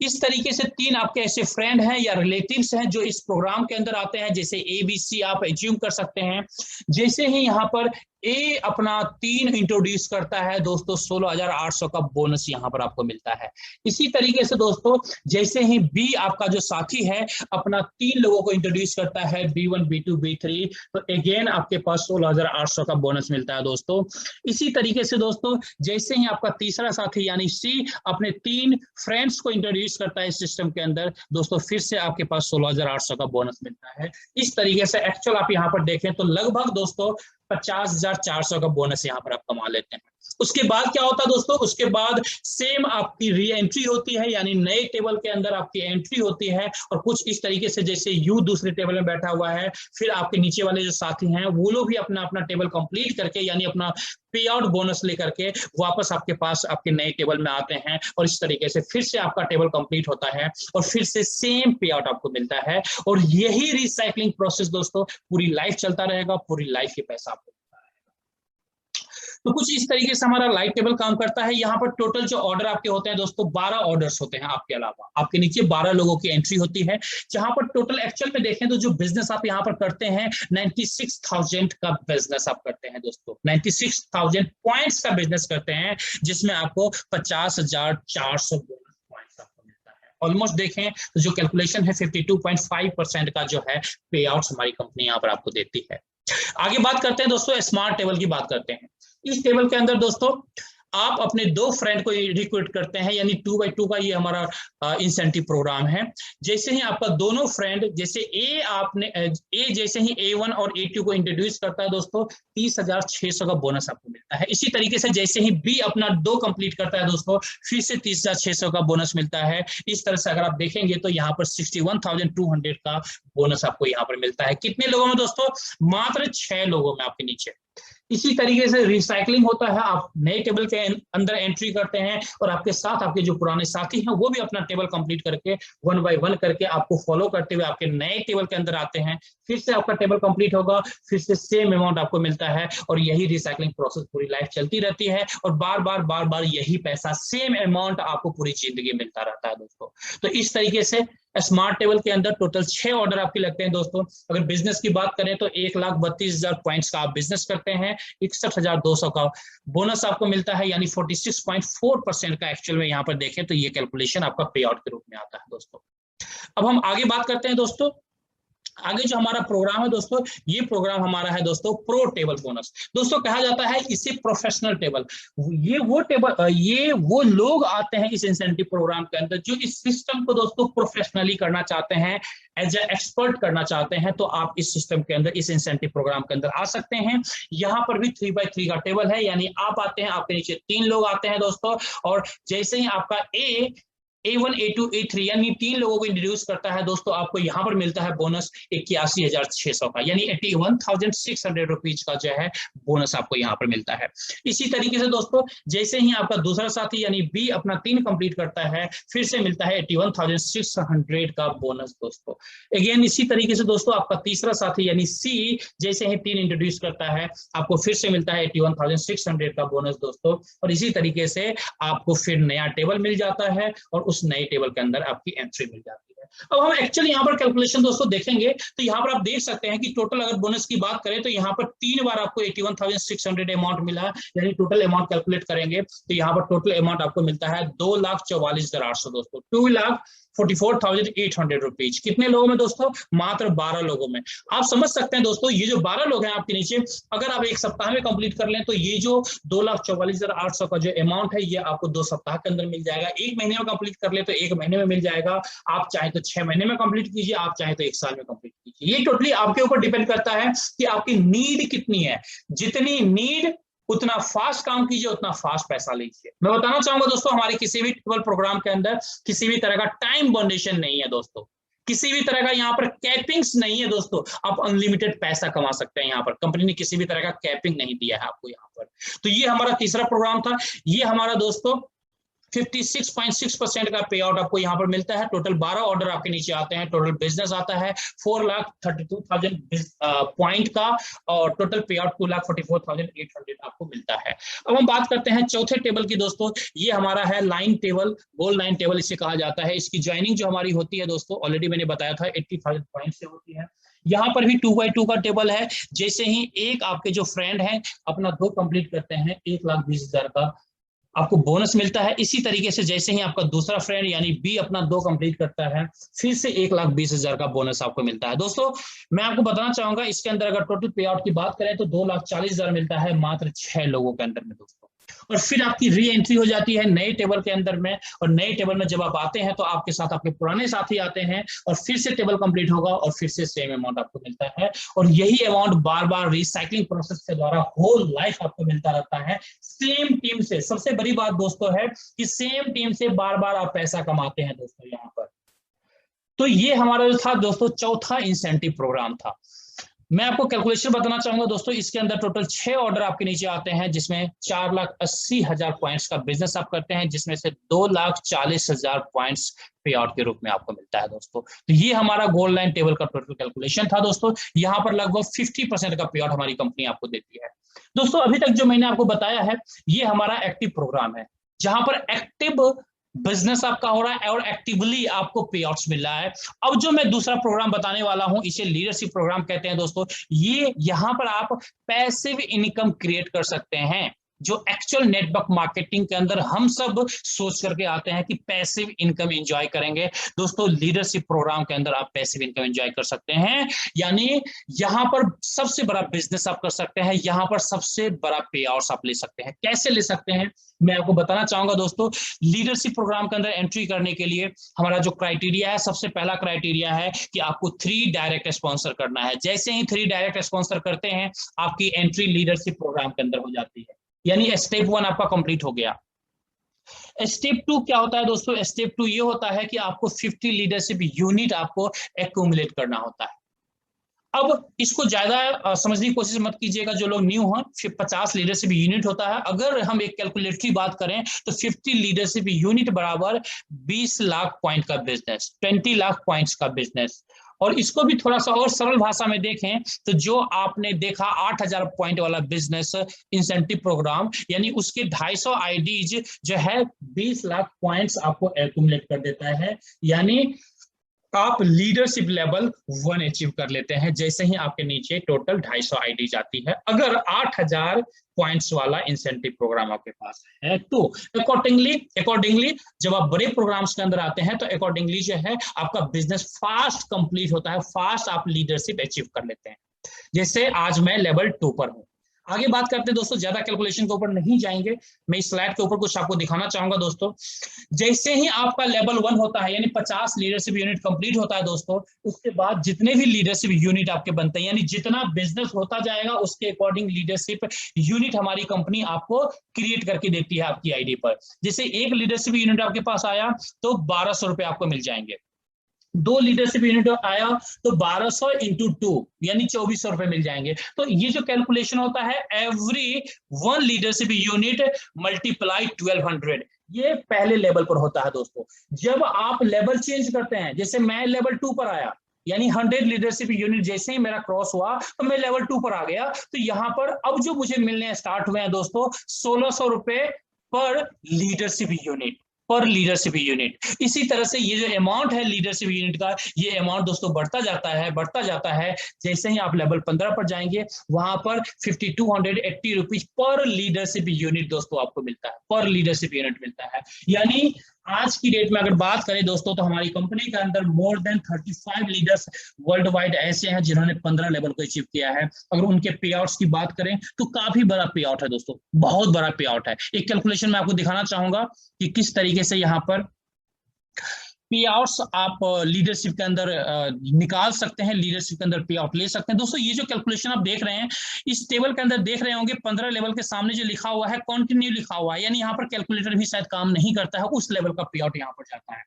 इस तरीके से 3 आपके ऐसे फ्रेंड हैं या रिलेटिव्स हैं जो इस प्रोग्राम के अंदर आते हैं, जैसे ABC आप एज्यूम कर सकते हैं। जैसे ही यहाँ पर ए अपना 3 इंट्रोड्यूस करता है दोस्तों, 16,800 का बोनस यहाँ पर आपको मिलता है। इसी तरीके से दोस्तों जैसे ही बी आपका जो साथी है अपना 3 लोगों को इंट्रोड्यूस करता है, B1 B2 B3, तो अगेन आपके पास 16,800 का बोनस मिलता है दोस्तों। इसी तरीके से दोस्तों जैसे ही आपका तीसरा साथी यानी सी अपने 3 फ्रेंड्स को इंट्रोड्यूस करता है इस सिस्टम के अंदर दोस्तों, फिर से आपके पास 16,800 का बोनस मिलता है। इस तरीके से एक्चुअल आप यहाँ पर देखें तो लगभग दोस्तों 50,400 का बोनस यहाँ पर आप कमा लेते हैं। उसके बाद क्या होता है दोस्तों? उसके बाद सेम आपकी री एंट्री होती है, यानी नए टेबल के अंदर आपकी एंट्री होती है, और कुछ इस तरीके से जैसे यू दूसरे टेबल में बैठा हुआ है, फिर आपके नीचे वाले जो साथी हैं वो लोग भी अपना अपना टेबल कंप्लीट करके यानी अपना पे आउट बोनस लेकर के वापस आपके पास आपके नए टेबल में आते हैं, और इस तरीके से फिर से आपका टेबल कंप्लीट होता है और फिर से सेम पे आउट आपको मिलता है। और यही रिसाइकलिंग प्रोसेस दोस्तों पूरी लाइफ चलता रहेगा, पूरी लाइफ के पैसा आपको। तो कुछ इस तरीके से हमारा लाइट टेबल काम करता है। यहाँ पर टोटल जो ऑर्डर आपके होते हैं दोस्तों 12 ऑर्डर्स होते हैं। आपके अलावा आपके नीचे 12 लोगों की एंट्री होती है, जहां पर टोटल एक्चुअल में देखें तो जो बिजनेस आप यहाँ पर करते हैं 96,000 का बिजनेस आप करते हैं दोस्तों। 96,000 पॉइंट्स का बिजनेस करते हैं, जिसमें आपको 50,400 पॉइंट्स आपको मिलता है। ऑलमोस्ट देखें तो जो कैलकुलेशन है 52.5% का जो है पे आउट हमारी कंपनी यहाँ पर आपको देती है। आगे बात करते हैं दोस्तों स्मार्ट टेबल की बात करते हैं। इस टेबल के अंदर दोस्तों आप अपने 2 फ्रेंड को रिक्रूट करते हैं, यानी 2x2 का ये हमारा इंसेंटिव प्रोग्राम है। जैसे ही आपका दोनों फ्रेंड, जैसे ए जैसे ही A1 और A2 को इंट्रोड्यूस करता है दोस्तों, 30,600 का बोनस आपको मिलता है। इसी तरीके से जैसे ही बी अपना 2 कंप्लीट करता है दोस्तों, फिर से 30,600 का बोनस मिलता है। इस तरह से अगर आप देखेंगे तो यहाँ पर 61,200 का बोनस आपको यहाँ पर मिलता है। कितने लोगों में दोस्तों? मात्र 6 लोगों में आपके नीचे। इसी तरीके से रिसाइकलिंग होता है, आप नए टेबल के अंदर एंट्री करते हैं और आपके साथ आपके जो पुराने साथी हैं वो भी अपना टेबल कंप्लीट करके 1 बाय 1 करके आपको फॉलो करते हुए आपके नए टेबल के अंदर आते हैं। फिर से आपका टेबल कंप्लीट होगा, फिर से सेम अमाउंट आपको मिलता है और यही रिसाइकलिंग प्रोसेस पूरी लाइफ चलती रहती है और बार बार यही पैसा, सेम अमाउंट आपको पूरी जिंदगी मिलता रहता है दोस्तों। तो इस तरीके से स्मार्ट टेबल के अंदर टोटल 6 ऑर्डर आपके लगते हैं दोस्तों। अगर बिजनेस की बात करें तो 1,32,000 पॉइंट्स का आप बिजनेस करते हैं, 61,200 का बोनस आपको मिलता है, यानी 46.4% का एक्चुअल में यहाँ पर देखें तो ये कैलकुलेशन आपका पे आउट के रूप में आता है दोस्तों। अब हम आगे बात करते हैं दोस्तों। आगे जो हमारा प्रोग्राम है दोस्तों, ये प्रोग्राम हमारा है दोस्तों प्रो टेबल बोनस। दोस्तों कहा जाता है इसे प्रोफेशनल टेबल। ये वो लोग आते हैं इस इंसेंटिव प्रोग्राम के अंदर जो इस सिस्टम को दोस्तों प्रोफेशनली करना चाहते हैं, एज ए एक्सपर्ट करना चाहते हैं। तो आप इस सिस्टम के अंदर, इस इंसेंटिव प्रोग्राम के अंदर आ सकते हैं। यहाँ पर भी 3x3 का टेबल है, यानी आप आते हैं, आपके नीचे 3 लोग आते हैं दोस्तों, और जैसे ही आपका A1, A2, A3 यानी 3 लोगों को इंट्रोड्यूस करता है दोस्तों, आपको यहाँ पर मिलता है बोनस 81,600 का, यानी 81,600 रुपीज का जो है बोनस आपको यहाँ पर मिलता है। इसी तरीके से दोस्तों जैसे ही आपका दूसरा साथी यानी बी अपना 3 कंप्लीट करता है, फिर से मिलता है 81,600 का बोनस दोस्तों। अगेन इसी तरीके से दोस्तों आपका तीसरा साथी यानी सी जैसे ही 3 इंट्रोड्यूस करता है, आपको फिर से मिलता है 81,600 का बोनस दोस्तों। और इसी तरीके से आपको फिर नया टेबल मिल जाता है और उस नए टेबल के अंदर आपकी एंट्री मिल जाती है। अब हम एक्चुअली यहाँ पर कैलकुलेशन दोस्तों देखेंगे तो यहाँ पर आप देख सकते हैं कि टोटल अगर बोनस की बात करें तो यहाँ पर 3 बार आपको 81,600 अमाउंट मिला, यानी टोटल अमाउंट कैलकुलेट करेंगे तो यहाँ पर टोटल अमाउंट आपको मिलता है 2,44,800 दोस्तों, 2,44,800 रुपीज। कितने लोगों में दोस्तों? मात्र 12 लोगों में। आप समझ सकते हैं दोस्तों ये जो 12 लोग हैं आपके नीचे, अगर आप 1 सप्ताह में कंप्लीट कर लें तो ये जो 2,44,800 का जो अमाउंट है ये आपको 2 सप्ताह के अंदर मिल जाएगा। 1 महीने में कंप्लीट कर ले तो 1 महीने में मिल जाएगा। आप चाहे तो 6 महीने में कंप्लीट कीजिए, आप चाहे तो 1 साल में कंप्लीट कीजिए। ये टोटली आपके ऊपर डिपेंड करता है कि आपकी नीड कितनी है। जितनी नीड उतना फास्ट काम कीजिए, उतना फास्ट पैसा लीजिए। मैं बताना चाहूंगा दोस्तों हमारे किसी भी टेबल प्रोग्राम के अंदर किसी भी तरह का टाइम बाउंडेशन नहीं है दोस्तों, किसी भी तरह का यहाँ पर कैपिंग्स नहीं है दोस्तों। आप अनलिमिटेड पैसा कमा सकते हैं, यहाँ पर कंपनी ने किसी भी तरह का कैपिंग नहीं दिया है आपको यहाँ पर। तो ये हमारा तीसरा प्रोग्राम था। ये हमारा दोस्तों 56.6% का पे आउट आपको यहाँ पर मिलता है। टोटल 12 ऑर्डर आपके नीचे आते हैं। टोटल बिजनेस आता है 4,32,000 पॉइंट का और टोटल पे आउट 2,44,800 आपको मिलता है। अब हम बात करते हैं चौथे टेबल की दोस्तों। ये हमारा है line table, gold line table इसे कहा जाता है। इसकी ज्वाइनिंग जो हमारी होती है दोस्तों, ऑलरेडी मैंने बताया था 80,000 पॉइंट से होती है। यहाँ पर भी 2x2 का टेबल है। जैसे ही एक आपके जो फ्रेंड हैं अपना 2 कंप्लीट करते हैं, 1,20,000 का आपको बोनस मिलता है। इसी तरीके से जैसे ही आपका दूसरा फ्रेंड यानी बी अपना 2 कंप्लीट करता है, फिर से 1,20,000 का बोनस आपको मिलता है। दोस्तों मैं आपको बताना चाहूंगा इसके अंदर अगर टोटल पे आउट की बात करें तो 2,40,000 मिलता है मात्र 6 लोगों के अंदर में दोस्तों। और फिर आपकी री एंट्री हो जाती है नए टेबल के अंदर में, और नए टेबल में जब आप आते हैं तो आपके साथ आपके पुराने साथी आते हैं और फिर से टेबल कंप्लीट होगा और फिर से सेम अमाउंट आपको मिलता है। और यही अमाउंट बार बार रिसाइकलिंग प्रोसेस के द्वारा होल लाइफ आपको मिलता रहता है सेम टीम से। सबसे बड़ी बात दोस्तों है कि सेम टीम से बार बार आप पैसा कमाते हैं दोस्तों यहाँ पर। तो ये हमारा जो था दोस्तों चौथा इंसेंटिव प्रोग्राम था। मैं आपको कैलकुलेशन बताना चाहूंगा दोस्तों। इसके अंदर टोटल 6 ऑर्डर आपके नीचे आते हैं, जिसमें 4,80,000 पॉइंट्स का बिजनेस आप करते हैं, जिसमें से 2,40,000 पॉइंट्स पे आउट के रूप में आपको मिलता है दोस्तों। तो ये हमारा गोल्ड लाइन टेबल का टोटल कैलकुलेशन था दोस्तों। यहाँ पर लगभग 50% का पे आउट हमारी कंपनी आपको देती है दोस्तों। अभी तक जो मैंने आपको बताया है ये हमारा एक्टिव प्रोग्राम है, जहां पर एक्टिव बिजनेस आपका हो रहा है और एक्टिवली आपको पे आउट्स मिल रहा है। अब जो मैं दूसरा प्रोग्राम बताने वाला हूं इसे लीडरशिप प्रोग्राम कहते हैं दोस्तों। ये यहां पर आप पैसिव इनकम क्रिएट कर सकते हैं। जो एक्चुअल नेटवर्क मार्केटिंग के अंदर हम सब सोच करके आते हैं कि पैसिव इनकम एंजॉय करेंगे। दोस्तों लीडरशिप प्रोग्राम के अंदर आप पैसिव इनकम एंजॉय कर सकते हैं, यानी यहां पर सबसे बड़ा बिजनेस आप कर सकते हैं, यहां पर सबसे बड़ा पे आउट्स आप ले सकते हैं। कैसे ले सकते हैं मैं आपको बताना चाहूंगा दोस्तों। लीडरशिप प्रोग्राम के अंदर एंट्री करने के लिए हमारा जो क्राइटेरिया है, सबसे पहला क्राइटेरिया है कि आपको 3 डायरेक्ट स्पॉन्सर करना है। जैसे ही 3 डायरेक्ट स्पॉन्सर करते हैं आपकी एंट्री लीडरशिप प्रोग्राम के अंदर हो जाती है, यानी स्टेप 1 आपका कंप्लीट हो गया। स्टेप 2 क्या होता है दोस्तों? स्टेप 2 ये होता है कि आपको 50 लीडरशिप यूनिट आपको एक्यूमुलेट करना होता है। अब इसको ज्यादा समझने की कोशिश मत कीजिएगा जो लोग न्यू हैं। 50 लीडरशिप यूनिट होता है। अगर हम एक कैलकुलेटरी बात करें तो 50 लीडरशिप यूनिट बराबर 20 लाख पॉइंट का बिजनेस, 20 लाख पॉइंट्स का बिजनेस। और इसको भी थोड़ा सा और सरल भाषा में देखें तो जो आपने देखा 8000 पॉइंट वाला बिजनेस इंसेंटिव प्रोग्राम, यानी उसके 250 आईडीज जो है 20 लाख पॉइंट्स आपको एक्यूमुलेट कर देता है, यानी आप लीडरशिप लेवल 1 अचीव कर लेते हैं जैसे ही आपके नीचे टोटल 250 आईडी जाती है। अगर 8000 पॉइंट्स वाला इंसेंटिव प्रोग्राम आपके पास है तो अकॉर्डिंगली जब आप बड़े प्रोग्राम्स के अंदर आते हैं तो अकॉर्डिंगली जो है आपका बिजनेस फास्ट कंप्लीट होता है, फास्ट आप लीडरशिप अचीव कर लेते हैं। जैसे आज मैं लेवल 2 पर हूं। आगे बात करते हैं दोस्तों, ज्यादा कैलकुलेशन के ऊपर नहीं जाएंगे, मैं इस स्लाइड के ऊपर कुछ आपको दिखाना चाहूंगा दोस्तों। जैसे ही आपका लेवल 1 होता है, यानी 50 लीडरशिप यूनिट कंप्लीट होता है दोस्तों, उसके बाद जितने भी लीडरशिप यूनिट आपके बनते हैं, यानी जितना बिजनेस होता जाएगा उसके अकॉर्डिंग लीडरशिप यूनिट हमारी कंपनी आपको क्रिएट करके देती है आपकी आईडी पर। जैसे एक लीडरशिप यूनिट आपके पास आया तो 1200 रुपए आपको मिल जाएंगे। 2 लीडरशिप यूनिट आया तो 1200 इंटू 2 यानी 2400 रुपए मिल जाएंगे। तो ये जो कैलकुलेशन होता है एवरी 1 लीडरशिप यूनिट मल्टीप्लाई 1200, ये पहले लेवल पर होता है दोस्तों। जब आप लेवल चेंज करते हैं, जैसे मैं लेवल 2 पर आया, यानी 100 लीडरशिप यूनिट जैसे ही मेरा क्रॉस हुआ तो मैं लेवल 2 पर आ गया, तो यहाँ पर अब जो मुझे मिलने स्टार्ट हुए हैं दोस्तों 1600 रुपए पर लीडरशिप यूनिट, पर लीडरशिप यूनिट। इसी तरह से ये जो अमाउंट है लीडरशिप यूनिट का, ये अमाउंट दोस्तों बढ़ता जाता है। जैसे ही आप लेवल 15 पर जाएंगे वहां पर 5280 रुपीज पर लीडरशिप यूनिट दोस्तों आपको मिलता है, पर लीडरशिप यूनिट मिलता है। यानी आज की डेट में अगर बात करें दोस्तों तो हमारी कंपनी के अंदर more than 35 leaders world wide ऐसे हैं जिन्होंने 15 लेवल को अचीव किया है। अगर उनके पे आउट्स की बात करें तो काफी बड़ा पे आउट है दोस्तों, बहुत बड़ा पे आउट है। एक कैलकुलेशन मैं आपको दिखाना चाहूंगा कि किस तरीके से यहाँ पर पे आउट्स आप लीडरशिप के अंदर निकाल सकते हैं, लीडरशिप के अंदर पे आउट ले सकते हैं। दोस्तों ये जो कैलकुलेशन आप देख रहे हैं, इस टेबल के अंदर देख रहे होंगे 15 लेवल के सामने जो लिखा हुआ है कंटिन्यू लिखा हुआ है, यानी यहाँ पर कैलकुलेटर भी शायद काम नहीं करता है, उस लेवल का पे आउट यहाँ पर जाता है।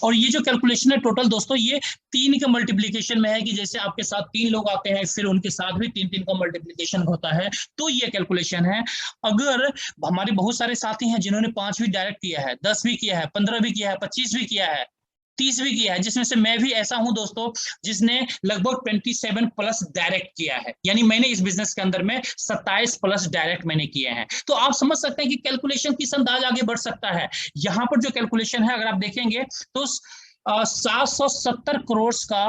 और ये जो कैलकुलेशन है टोटल दोस्तों, ये 3 के मल्टीप्लीकेशन में है कि जैसे आपके साथ 3 लोग आते हैं फिर उनके साथ भी 3 का मल्टीप्लीकेशन होता है, तो ये कैलकुलेशन है। अगर हमारे बहुत सारे साथी हैं जिन्होंने 5 भी डायरेक्ट किया है, 10 भी किया है, 15 भी किया है, 25 भी किया है, 30 भी किया है, जिसमें से मैं भी ऐसा हूं दोस्तों जिसने लगभग 27 प्लस डायरेक्ट किया है, यानी मैंने इस बिजनेस के अंदर में 27 प्लस डायरेक्ट मैंने किए हैं। तो आप समझ सकते हैं कि कैलकुलेशन किस अंदाज आगे बढ़ सकता है। यहां पर जो कैलकुलेशन है अगर आप देखेंगे तो 770 करोड़ का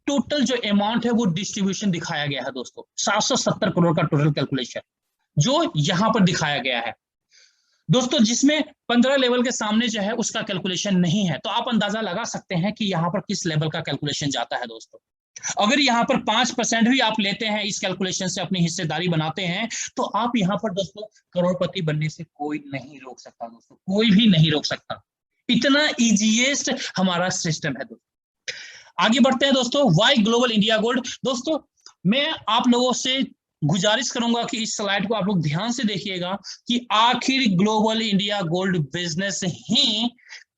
टोटल जो अमाउंट है वो डिस्ट्रीब्यूशन दिखाया गया है दोस्तों। 770 करोड़ का टोटल कैलकुलेशन जो यहां पर दिखाया गया है दोस्तों, जिसमें 15 लेवल के सामने जो है उसका कैलकुलेशन नहीं है। तो आप अंदाजा लगा सकते हैं कि यहाँ पर किस लेवल का कैलकुलेशन जाता है दोस्तों। अगर यहाँ पर 5% भी आप लेते हैं इस कैलकुलेशन से, अपनी हिस्सेदारी बनाते हैं, तो आप यहाँ पर दोस्तों करोड़पति बनने से कोई नहीं रोक सकता दोस्तों, कोई भी नहीं रोक सकता। इतना इजीएस्ट हमारा सिस्टम है दोस्तों। आगे बढ़ते हैं दोस्तों। Why global India gold. दोस्तों मैं आप लोगों से गुजारिश करूंगा कि इस स्लाइड को आप लोग ध्यान से देखिएगा कि आखिर ग्लोबल इंडिया गोल्ड बिजनेस ही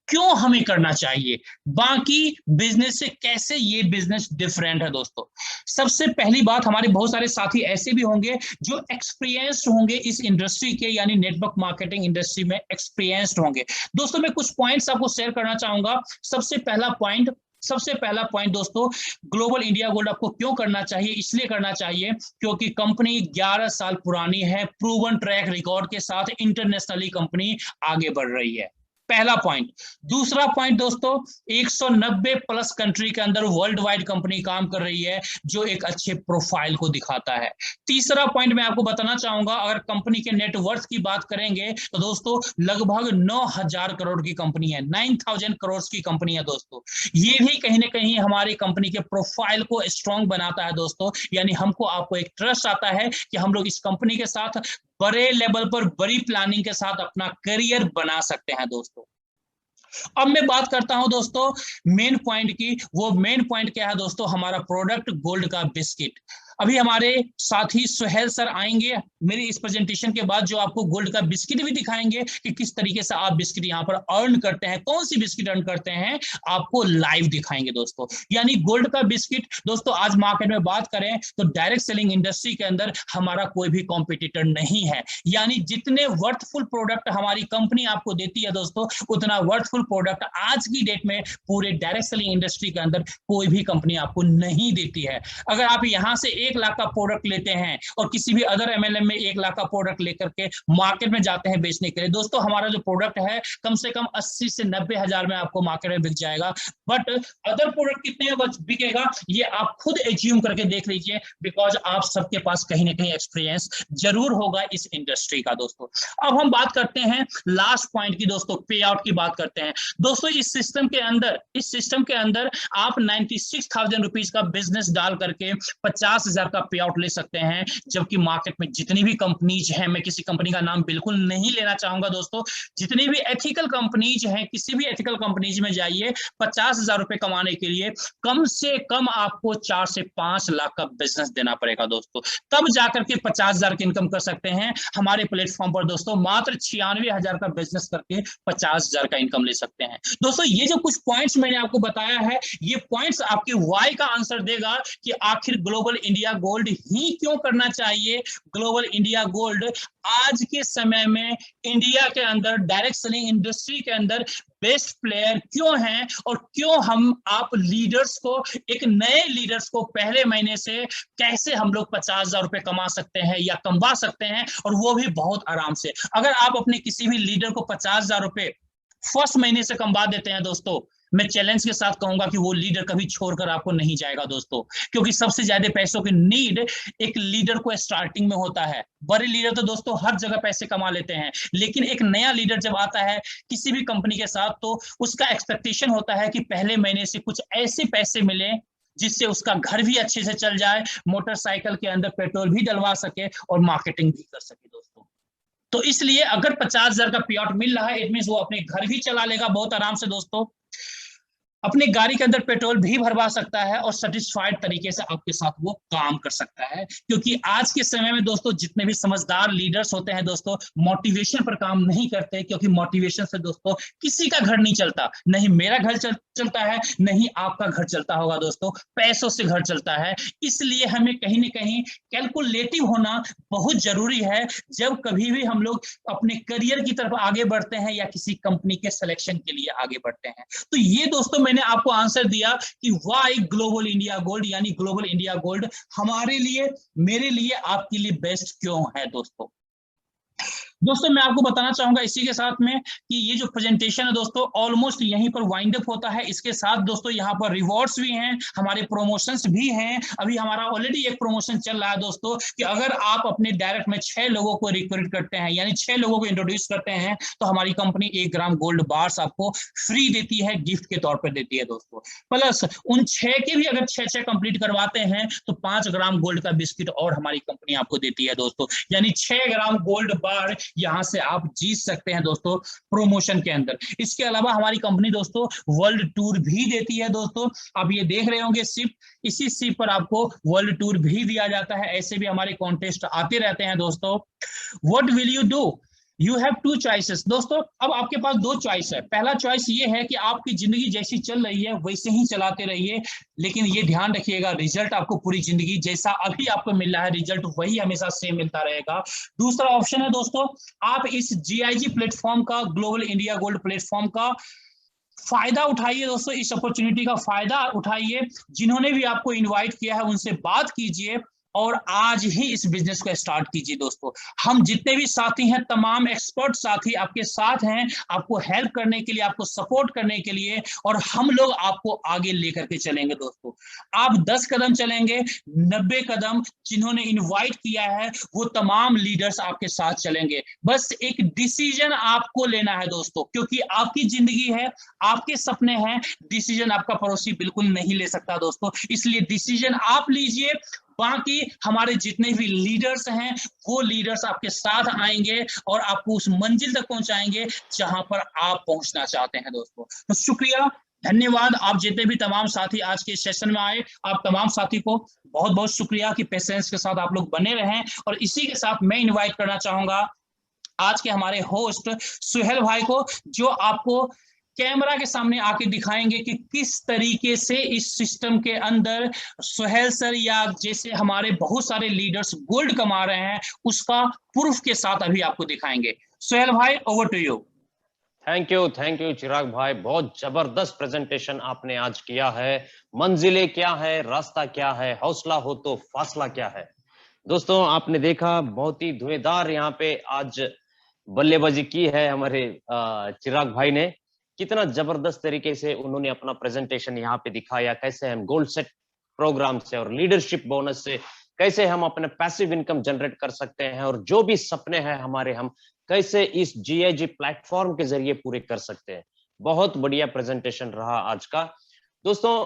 क्यों हमें करना चाहिए, बाकी बिजनेस से कैसे ये बिजनेस डिफरेंट है दोस्तों। सबसे पहली बात, हमारे बहुत सारे साथी ऐसे भी होंगे जो एक्सपीरियंस्ड होंगे इस इंडस्ट्री के, यानी नेटवर्क मार्केटिंग इंडस्ट्री में एक्सपीरियंस्ड होंगे। दोस्तों मैं कुछ पॉइंट्स आपको शेयर करना चाहूंगा। सबसे पहला पॉइंट दोस्तों, ग्लोबल इंडिया गोल्ड आपको क्यों करना चाहिए? इसलिए करना चाहिए क्योंकि कंपनी 11 साल पुरानी है, प्रूवन ट्रैक रिकॉर्ड के साथ इंटरनेशनली कंपनी आगे बढ़ रही है। पहला पॉइंट। दूसरा पॉइंट दोस्तों, 190 प्लस कंट्री के अंदर वर्ल्ड वाइड कंपनी काम कर रही है, जो एक अच्छे प्रोफाइल को दिखाता है। तीसरा पॉइंट मैं आपको बताना चाहूंगा, अगर कंपनी के नेटवर्थ की बात करेंगे तो दोस्तों लगभग 9,000 करोड़ की कंपनी है, 9,000 करोड़ की कंपनी है दोस्तों। ये भी कहीं ना कहीं हमारी कंपनी के प्रोफाइल को स्ट्रांग बनाता है दोस्तों, यानी हमको आपको एक ट्रस्ट आता है कि हम लोग इस कंपनी के साथ बड़े लेवल पर बड़ी प्लानिंग के साथ अपना करियर बना सकते हैं दोस्तों। अब मैं बात करता हूं दोस्तों मेन पॉइंट की। वो मेन पॉइंट क्या है दोस्तों, हमारा प्रोडक्ट गोल्ड का बिस्किट। अभी हमारे साथी सुहेल सर आएंगे मेरी इस प्रेजेंटेशन के बाद, जो आपको गोल्ड का बिस्किट भी दिखाएंगे कि किस तरीके से आप बिस्किट यहाँ पर अर्न करते हैं, कौन सी बिस्किट अर्न करते हैं, आपको लाइव दिखाएंगे दोस्तों। यानी गोल्ड का बिस्किट दोस्तों, आज मार्केट में बात करें तो डायरेक्ट सेलिंग इंडस्ट्री के अंदर हमारा कोई भी कॉम्पिटिटर नहीं है। यानी जितने वर्थफुल प्रोडक्ट हमारी कंपनी आपको देती है दोस्तों, उतना वर्थफुल प्रोडक्ट आज की डेट में पूरे डायरेक्ट सेलिंग इंडस्ट्री के अंदर कोई भी कंपनी आपको नहीं देती है। अगर आप यहां से 1 लाख का प्रोडक्ट लेते हैं और किसी भी अदर एमएलएम में 1 लाख का प्रोडक्ट लेकर के मार्केट में जाते हैं बेचने के लिए, दोस्तों हमारा जो प्रोडक्ट है कम से कम 80 से 90 हजार में आपको मार्केट में बिक जाएगा। बट अदर प्रोडक्ट कितने में बिकेगा ये आप खुद एज्यूम करके देख लीजिए, बिकॉज आप सबके पास कहीं ना कहीं एक्सपीरियंस जरूर होगा इस इंडस्ट्री का दोस्तों। अब हम बात करते हैं लास्ट पॉइंट की दोस्तों, पे आउट की बात करते हैं दोस्तों। इस सिस्टम के अंदर आप 96,000 रुपीज का बिजनेस डाल करके 50,000 का पे आउट ले सकते हैं, जबकि मार्केट में जितनी भी कंपनीज हैं, मैं किसी कंपनी का नाम बिल्कुल नहीं लेना चाहूंगा दोस्तों, जितनी भी एथिकल कंपनीज हैं, किसी भी एथिकल कंपनीज में जाइए, 50,000 रुपए कमाने के लिए कम से कम आपको 4 से 5 लाख का बिजनेस देना पड़ेगा दोस्तों, तब जाकर के 50,000 की इनकम कर सकते हैं। हमारे प्लेटफॉर्म पर दोस्तों मात्र 96,000 का बिजनेस करके 50,000 का इनकम ले सकते हैं दोस्तों। ये जो कुछ पॉइंट्स मैंने आपको बताया है, ये पॉइंट्स आपके वाई का आंसर देगा कि आखिर ग्लोबल इंडिया गोल्ड ही क्यों करना चाहिए। ग्लोबल इंडिया गोल्ड आज के समय में इंडिया के अंदर डायरेक्ट सेलिंग इंडस्ट्री के अंदर बेस्ट प्लेयर क्यों हैं, और क्यों हम आप लीडर्स को, एक नए लीडर्स को पहले महीने से कैसे हम लोग 50,000 रुपए कमा सकते हैं या कमवा सकते हैं, और वो भी बहुत आराम से। अगर आप अपने किसी भी लीडर को 50,000 रुपए फर्स्ट महीने से कमवा देते हैं दोस्तों, मैं चैलेंज के साथ कहूंगा कि वो लीडर कभी छोड़कर आपको नहीं जाएगा दोस्तों, क्योंकि सबसे ज्यादा पैसों की नीड एक लीडर को स्टार्टिंग में होता है। बड़े लीडर तो दोस्तों हर जगह पैसे कमा लेते हैं, लेकिन एक नया लीडर जब आता है किसी भी कंपनी के साथ, तो उसका एक्सपेक्टेशन होता है कि पहले महीने से कुछ ऐसे पैसे मिले जिससे उसका घर भी अच्छे से चल जाए, मोटरसाइकिल के अंदर पेट्रोल भी डलवा सके और मार्केटिंग भी कर सके दोस्तों। तो इसलिए अगर 50,000 का पे आउट मिल रहा है, इट मींस वो अपने घर भी चला लेगा बहुत आराम से दोस्तों, अपनी गाड़ी के अंदर पेट्रोल भी भरवा सकता है और सेटिस्फाइड तरीके से आपके साथ वो काम कर सकता है। क्योंकि आज के समय में दोस्तों जितने भी समझदार लीडर्स होते हैं दोस्तों, मोटिवेशन पर काम नहीं करते, क्योंकि मोटिवेशन से दोस्तों किसी का घर नहीं चलता, नहीं मेरा घर चलता है, नहीं आपका घर चलता होगा दोस्तों, पैसों से घर चलता है। इसलिए हमें कहीं ना कहीं कैलकुलेटिव होना बहुत जरूरी है जब कभी भी हम लोग अपने करियर की तरफ आगे बढ़ते हैं या किसी कंपनी के सिलेक्शन के लिए आगे बढ़ते हैं। तो ये दोस्तों मैंने आपको आंसर दिया कि व्हाई ग्लोबल इंडिया गोल्ड, यानी ग्लोबल इंडिया गोल्ड हमारे लिए, मेरे लिए, आपके लिए बेस्ट क्यों है दोस्तों। दोस्तों मैं आपको बताना चाहूंगा इसी के साथ में कि ये जो प्रेजेंटेशन है दोस्तों ऑलमोस्ट यहीं पर वाइंड अप होता है। इसके साथ दोस्तों यहाँ पर रिवॉर्ड्स भी हैं, हमारे प्रमोशंस भी हैं। अभी हमारा ऑलरेडी एक प्रमोशन चल रहा है दोस्तों कि अगर आप अपने डायरेक्ट में 6 लोगों को रिक्रूट करते हैं, यानी 6 लोगों को इंट्रोड्यूस करते हैं, तो हमारी कंपनी 1 ग्राम गोल्ड बार्स आपको फ्री देती है, गिफ्ट के तौर पर देती है दोस्तों। प्लस उन 6 के भी अगर 6 कंप्लीट करवाते हैं तो 5 ग्राम गोल्ड का बिस्किट और हमारी कंपनी आपको देती है दोस्तों, यानी 6 ग्राम गोल्ड बार यहां से आप जीत सकते हैं दोस्तों प्रमोशन के अंदर। इसके अलावा हमारी कंपनी दोस्तों वर्ल्ड टूर भी देती है दोस्तों, आप ये देख रहे होंगे शिप, इसी शिप पर आपको वर्ल्ड टूर भी दिया जाता है। ऐसे भी हमारे कॉन्टेस्ट आते रहते हैं दोस्तों। What will you do, you have 2 choices दोस्तों। अब आपके पास 2 चॉइस है। पहला चॉइस ये है कि आपकी जिंदगी जैसी चल रही है वैसे ही चलाते रहिए, लेकिन ये ध्यान रखिएगा रिजल्ट आपको पूरी जिंदगी जैसा अभी आपको मिल रहा है रिजल्ट वही हमेशा सेम मिलता रहेगा। दूसरा ऑप्शन है दोस्तों, आप इस GIG प्लेटफॉर्म का, ग्लोबल इंडिया गोल्ड प्लेटफॉर्म का फायदा उठाइए दोस्तों, इस अपॉर्चुनिटी का फायदा उठाइए। जिन्होंने भी आपको इन्वाइट किया है उनसे बात कीजिए और आज ही इस बिजनेस को स्टार्ट कीजिए दोस्तों। हम जितने भी साथी हैं, तमाम एक्सपर्ट साथी आपके साथ हैं, आपको हेल्प करने के लिए, आपको सपोर्ट करने के लिए, और हम लोग आपको आगे लेकर के चलेंगे दोस्तों। आप 10 कदम चलेंगे, 90 कदम जिन्होंने इनवाइट किया है वो तमाम लीडर्स आपके साथ चलेंगे। बस एक डिसीजन आपको लेना है दोस्तों, क्योंकि आपकी जिंदगी है, आपके सपने हैं, डिसीजन आपका पड़ोसी बिल्कुल नहीं ले सकता दोस्तों। इसलिए डिसीजन आप लीजिए, बाकी हमारे जितने भी लीडर्स हैं वो लीडर्स आपके साथ आएंगे और आपको उस मंजिल तक पहुंचाएंगे जहां पर आप पहुंचना चाहते हैं दोस्तों। तो शुक्रिया, धन्यवाद। आप जितने भी तमाम साथी आज के सेशन में आए, आप तमाम साथी को बहुत बहुत शुक्रिया कि पेशेंस के साथ आप लोग बने रहें। और इसी के साथ मैं इनवाइट करना चाहूंगा आज के हमारे होस्ट सुहेल भाई को, जो आपको कैमरा के सामने आके दिखाएंगे कि किस तरीके से इस सिस्टम के अंदर सुहेल सर या जैसे हमारे बहुत सारे लीडर्स गोल्ड कमा रहे हैं, उसका प्रूफ के साथ अभी आपको दिखाएंगे। सुहेल भाई, over to you. Thank you Chirag भाई, बहुत जबरदस्त प्रेजेंटेशन आपने आज किया है। मंजिलें क्या है, रास्ता क्या है, हौसला हो तो फासला क्या है। दोस्तों आपने देखा बहुत ही धुएंधार यहाँ पे आज बल्लेबाजी की है हमारे चिराग भाई ने। कितना जबरदस्त तरीके से उन्होंने अपना प्रेजेंटेशन यहाँ पे दिखाया, कैसे हम गोल्ड सेट प्रोग्राम से और लीडरशिप बोनस से कैसे हम अपने पैसिव इनकम जनरेट कर सकते हैं, और जो भी सपने हैं हमारे, हम कैसे इस जीआईजी प्लेटफॉर्म के जरिए पूरे कर सकते हैं। बहुत बढ़िया प्रेजेंटेशन रहा आज का। दोस्तों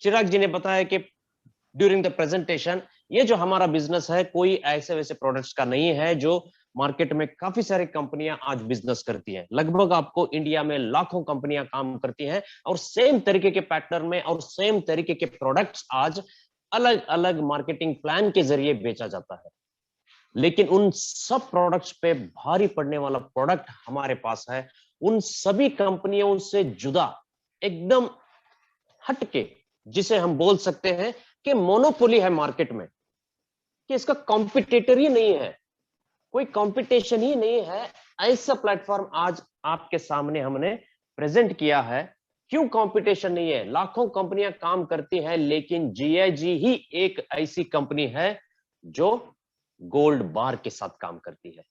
चिराग जी ने बताया कि ड्यूरिंग द प्रेजेंटेशन ये जो हमारा बिजनेस है कोई ऐसे वैसे प्रोडक्ट्स का नहीं है जो मार्केट में काफी सारी कंपनियां आज बिजनेस करती हैं। लगभग आपको इंडिया में लाखों कंपनियां काम करती हैं और सेम तरीके के पैटर्न में और सेम तरीके के प्रोडक्ट्स आज अलग अलग मार्केटिंग प्लान के जरिए बेचा जाता है। लेकिन उन सब प्रोडक्ट्स पे भारी पड़ने वाला प्रोडक्ट हमारे पास है, उन सभी कंपनियों से जुदा, एकदम हटके, जिसे हम बोल सकते हैं कि मोनोपोली है मार्केट में, कि इसका कॉम्पिटिटर ही नहीं है, कोई कंपटीशन ही नहीं है। ऐसा प्लेटफॉर्म आज आपके सामने हमने प्रेजेंट किया है। क्यों कंपटीशन नहीं है? लाखों कंपनियां काम करती हैं, लेकिन जीआईजी ही एक ऐसी कंपनी है जो गोल्ड बार के साथ काम करती है।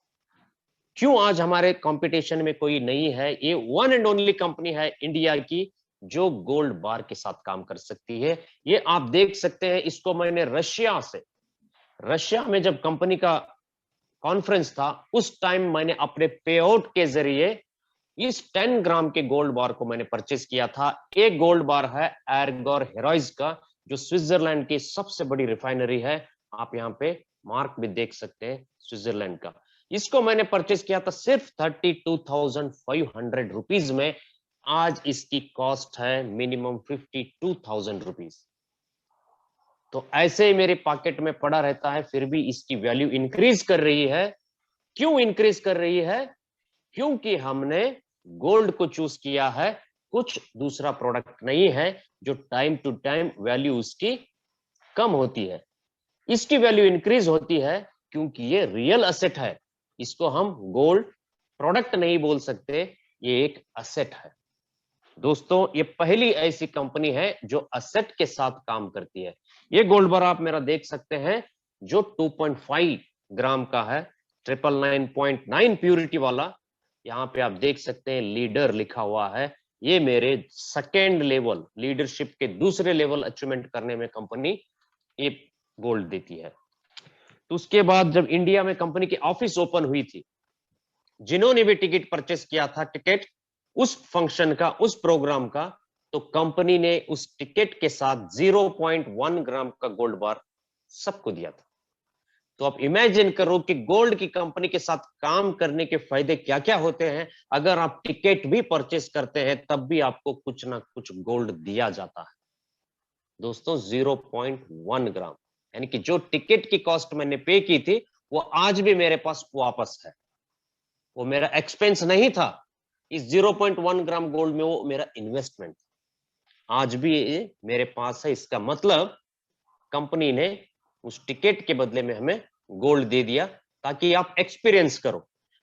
क्यों आज हमारे कंपटीशन में कोई नहीं है? ये वन एंड ओनली कंपनी है इंडिया की जो गोल्ड बार के साथ काम कर सकती है। ये आप देख सकते हैं, इसको मैंने रशिया में जब कंपनी का कॉन्फ्रेंस था उस टाइम मैंने अपने पे आउट के जरिए इस 10 ग्राम के गोल्ड बार को मैंने परचेस किया था। एक गोल्ड बार है एर्गोर हेरोइज का, जो स्विट्जरलैंड की सबसे बड़ी रिफाइनरी है। आप यहाँ पे मार्क भी देख सकते हैं स्विट्जरलैंड का। इसको मैंने परचेस किया था सिर्फ 32,500 रुपीज में। आज इसकी कॉस्ट है मिनिमम 52,000 रुपीज। तो ऐसे ही मेरे पॉकेट में पड़ा रहता है, फिर भी इसकी वैल्यू इंक्रीज कर रही है। क्यों इंक्रीज कर रही है? क्योंकि हमने गोल्ड को चूज किया है, कुछ दूसरा प्रोडक्ट नहीं है जो टाइम टू टाइम वैल्यू उसकी कम होती है। इसकी वैल्यू इंक्रीज होती है क्योंकि ये रियल एसेट है। इसको हम गोल्ड प्रोडक्ट नहीं बोल सकते, ये एक एसेट है। दोस्तों ये पहली ऐसी कंपनी है जो एसेट के साथ काम करती है। ये गोल्ड बार आप मेरा देख सकते हैं जो 2.5 ग्राम का है, 999.9 प्यूरिटी वाला। यहाँ पे आप देख सकते हैं लीडर लिखा हुआ है। ये मेरे सेकेंड लेवल लीडरशिप के दूसरे लेवल अचीवमेंट करने में कंपनी ये गोल्ड देती है। तो उसके बाद जब इंडिया में कंपनी की ऑफिस ओपन हुई थी, जिन्होंने भी टिकट परचेस किया था, टिकट उस फंक्शन का, उस प्रोग्राम का, तो कंपनी ने उस टिकट के साथ 0.1 ग्राम का गोल्ड बार सबको दिया था। तो आप इमेजिन करो कि गोल्ड की कंपनी के साथ काम करने के फायदे क्या क्या होते हैं। अगर आप टिकट भी परचेस करते हैं तब भी आपको कुछ ना कुछ गोल्ड दिया जाता है। दोस्तों 0.1 ग्राम, यानी कि जो टिकट की कॉस्ट मैंने पे की थी वो आज भी मेरे पास वापस है। वो मेरा एक्सपेंस नहीं था, इस 0.1 ग्राम गोल्ड में वो मेरा इन्वेस्टमेंट आज भी मेरे पास है। इसका मतलब कंपनी ने उस टिकट के बदले में हमें गोल्ड दे दिया ताकि आप एक्सपीरियंस करो।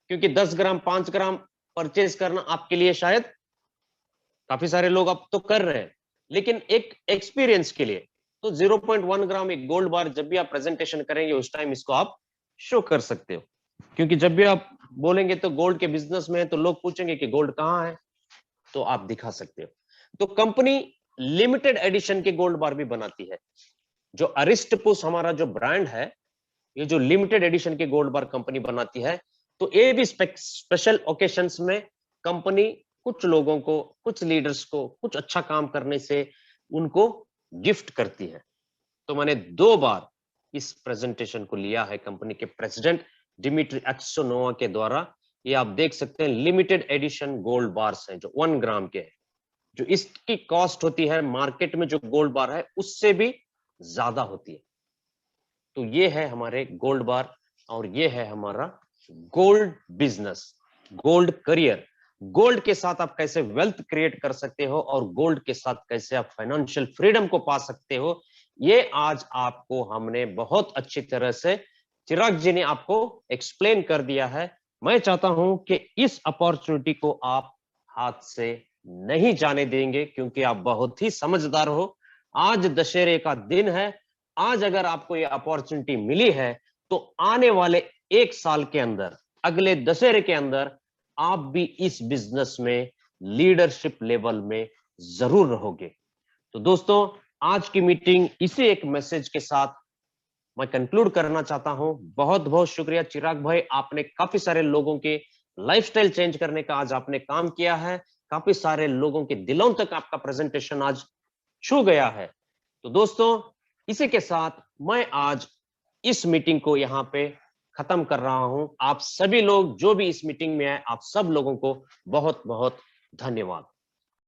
क्योंकि 10 ग्राम 5 ग्राम परचेज करना आपके लिए शायद काफी सारे लोग अब तो कर रहे हैं, लेकिन एक एक्सपीरियंस के लिए तो 0.1 ग्राम एक गोल्ड बार जब भी आप प्रेजेंटेशन करेंगे उस टाइम इसको आप शो कर सकते हो, क्योंकि जब भी आप बोलेंगे तो गोल्ड के बिजनेस में तो लोग पूछेंगे कि गोल्ड कहाँ है, तो आप दिखा सकते हो। तो कंपनी लिमिटेड एडिशन के गोल्ड बार भी बनाती है। जो अरिस्टपुस हमारा जो ब्रांड है, ये जो लिमिटेड एडिशन के गोल्ड बार कंपनी बनाती है, तो ये भी स्पेशल ओकेशंस में कंपनी कुछ लोगों को, कुछ लीडर्स को कुछ अच्छा काम करने से उनको गिफ्ट करती है। तो मैंने 2 बार इस प्रेजेंटेशन को लिया है कंपनी के प्रेसिडेंट डिमित्री एक्सोनोवा के द्वारा। ये आप देख सकते हैं लिमिटेड एडिशन गोल्ड बार्स हैं जो 1 ग्राम के हैं, जो इसकी कॉस्ट होती है मार्केट में जो गोल्ड बार है उससे भी ज्यादा होती है। तो ये है हमारे गोल्ड बार और ये है हमारा gold business, gold career. Gold के साथ आप कैसे वेल्थ क्रिएट कर सकते हो और गोल्ड के साथ कैसे आप फाइनेंशियल फ्रीडम को पा सकते हो, ये आज आपको हमने बहुत अच्छी तरह से चिराग जी ने आपको एक्सप्लेन कर दिया है। मैं चाहता हूं कि इस अपॉर्चुनिटी को आप हाथ से नहीं जाने देंगे, क्योंकि आप बहुत ही समझदार हो। आज दशहरे का दिन है, आज अगर आपको ये अपॉर्चुनिटी मिली है तो आने वाले 1 साल के अंदर, अगले दशहरे के अंदर आप भी इस बिजनेस में लीडरशिप लेवल में जरूर रहोगे। तो दोस्तों, आज की मीटिंग इसी एक मैसेज के साथ मैं कंक्लूड करना चाहता हूं। बहुत बहुत शुक्रिया चिराग भाई, आपने काफी सारे लोगों के लाइफस्टाइल चेंज करने का आज आपने काम किया है। काफी सारे लोगों के दिलों तक आपका प्रेजेंटेशन आज छू गया है। तो दोस्तों, इसी के साथ मैं आज इस मीटिंग को यहाँ पे खत्म कर रहा हूं। आप सभी लोग जो भी इस मीटिंग में आए, आप सब लोगों को बहुत बहुत धन्यवाद।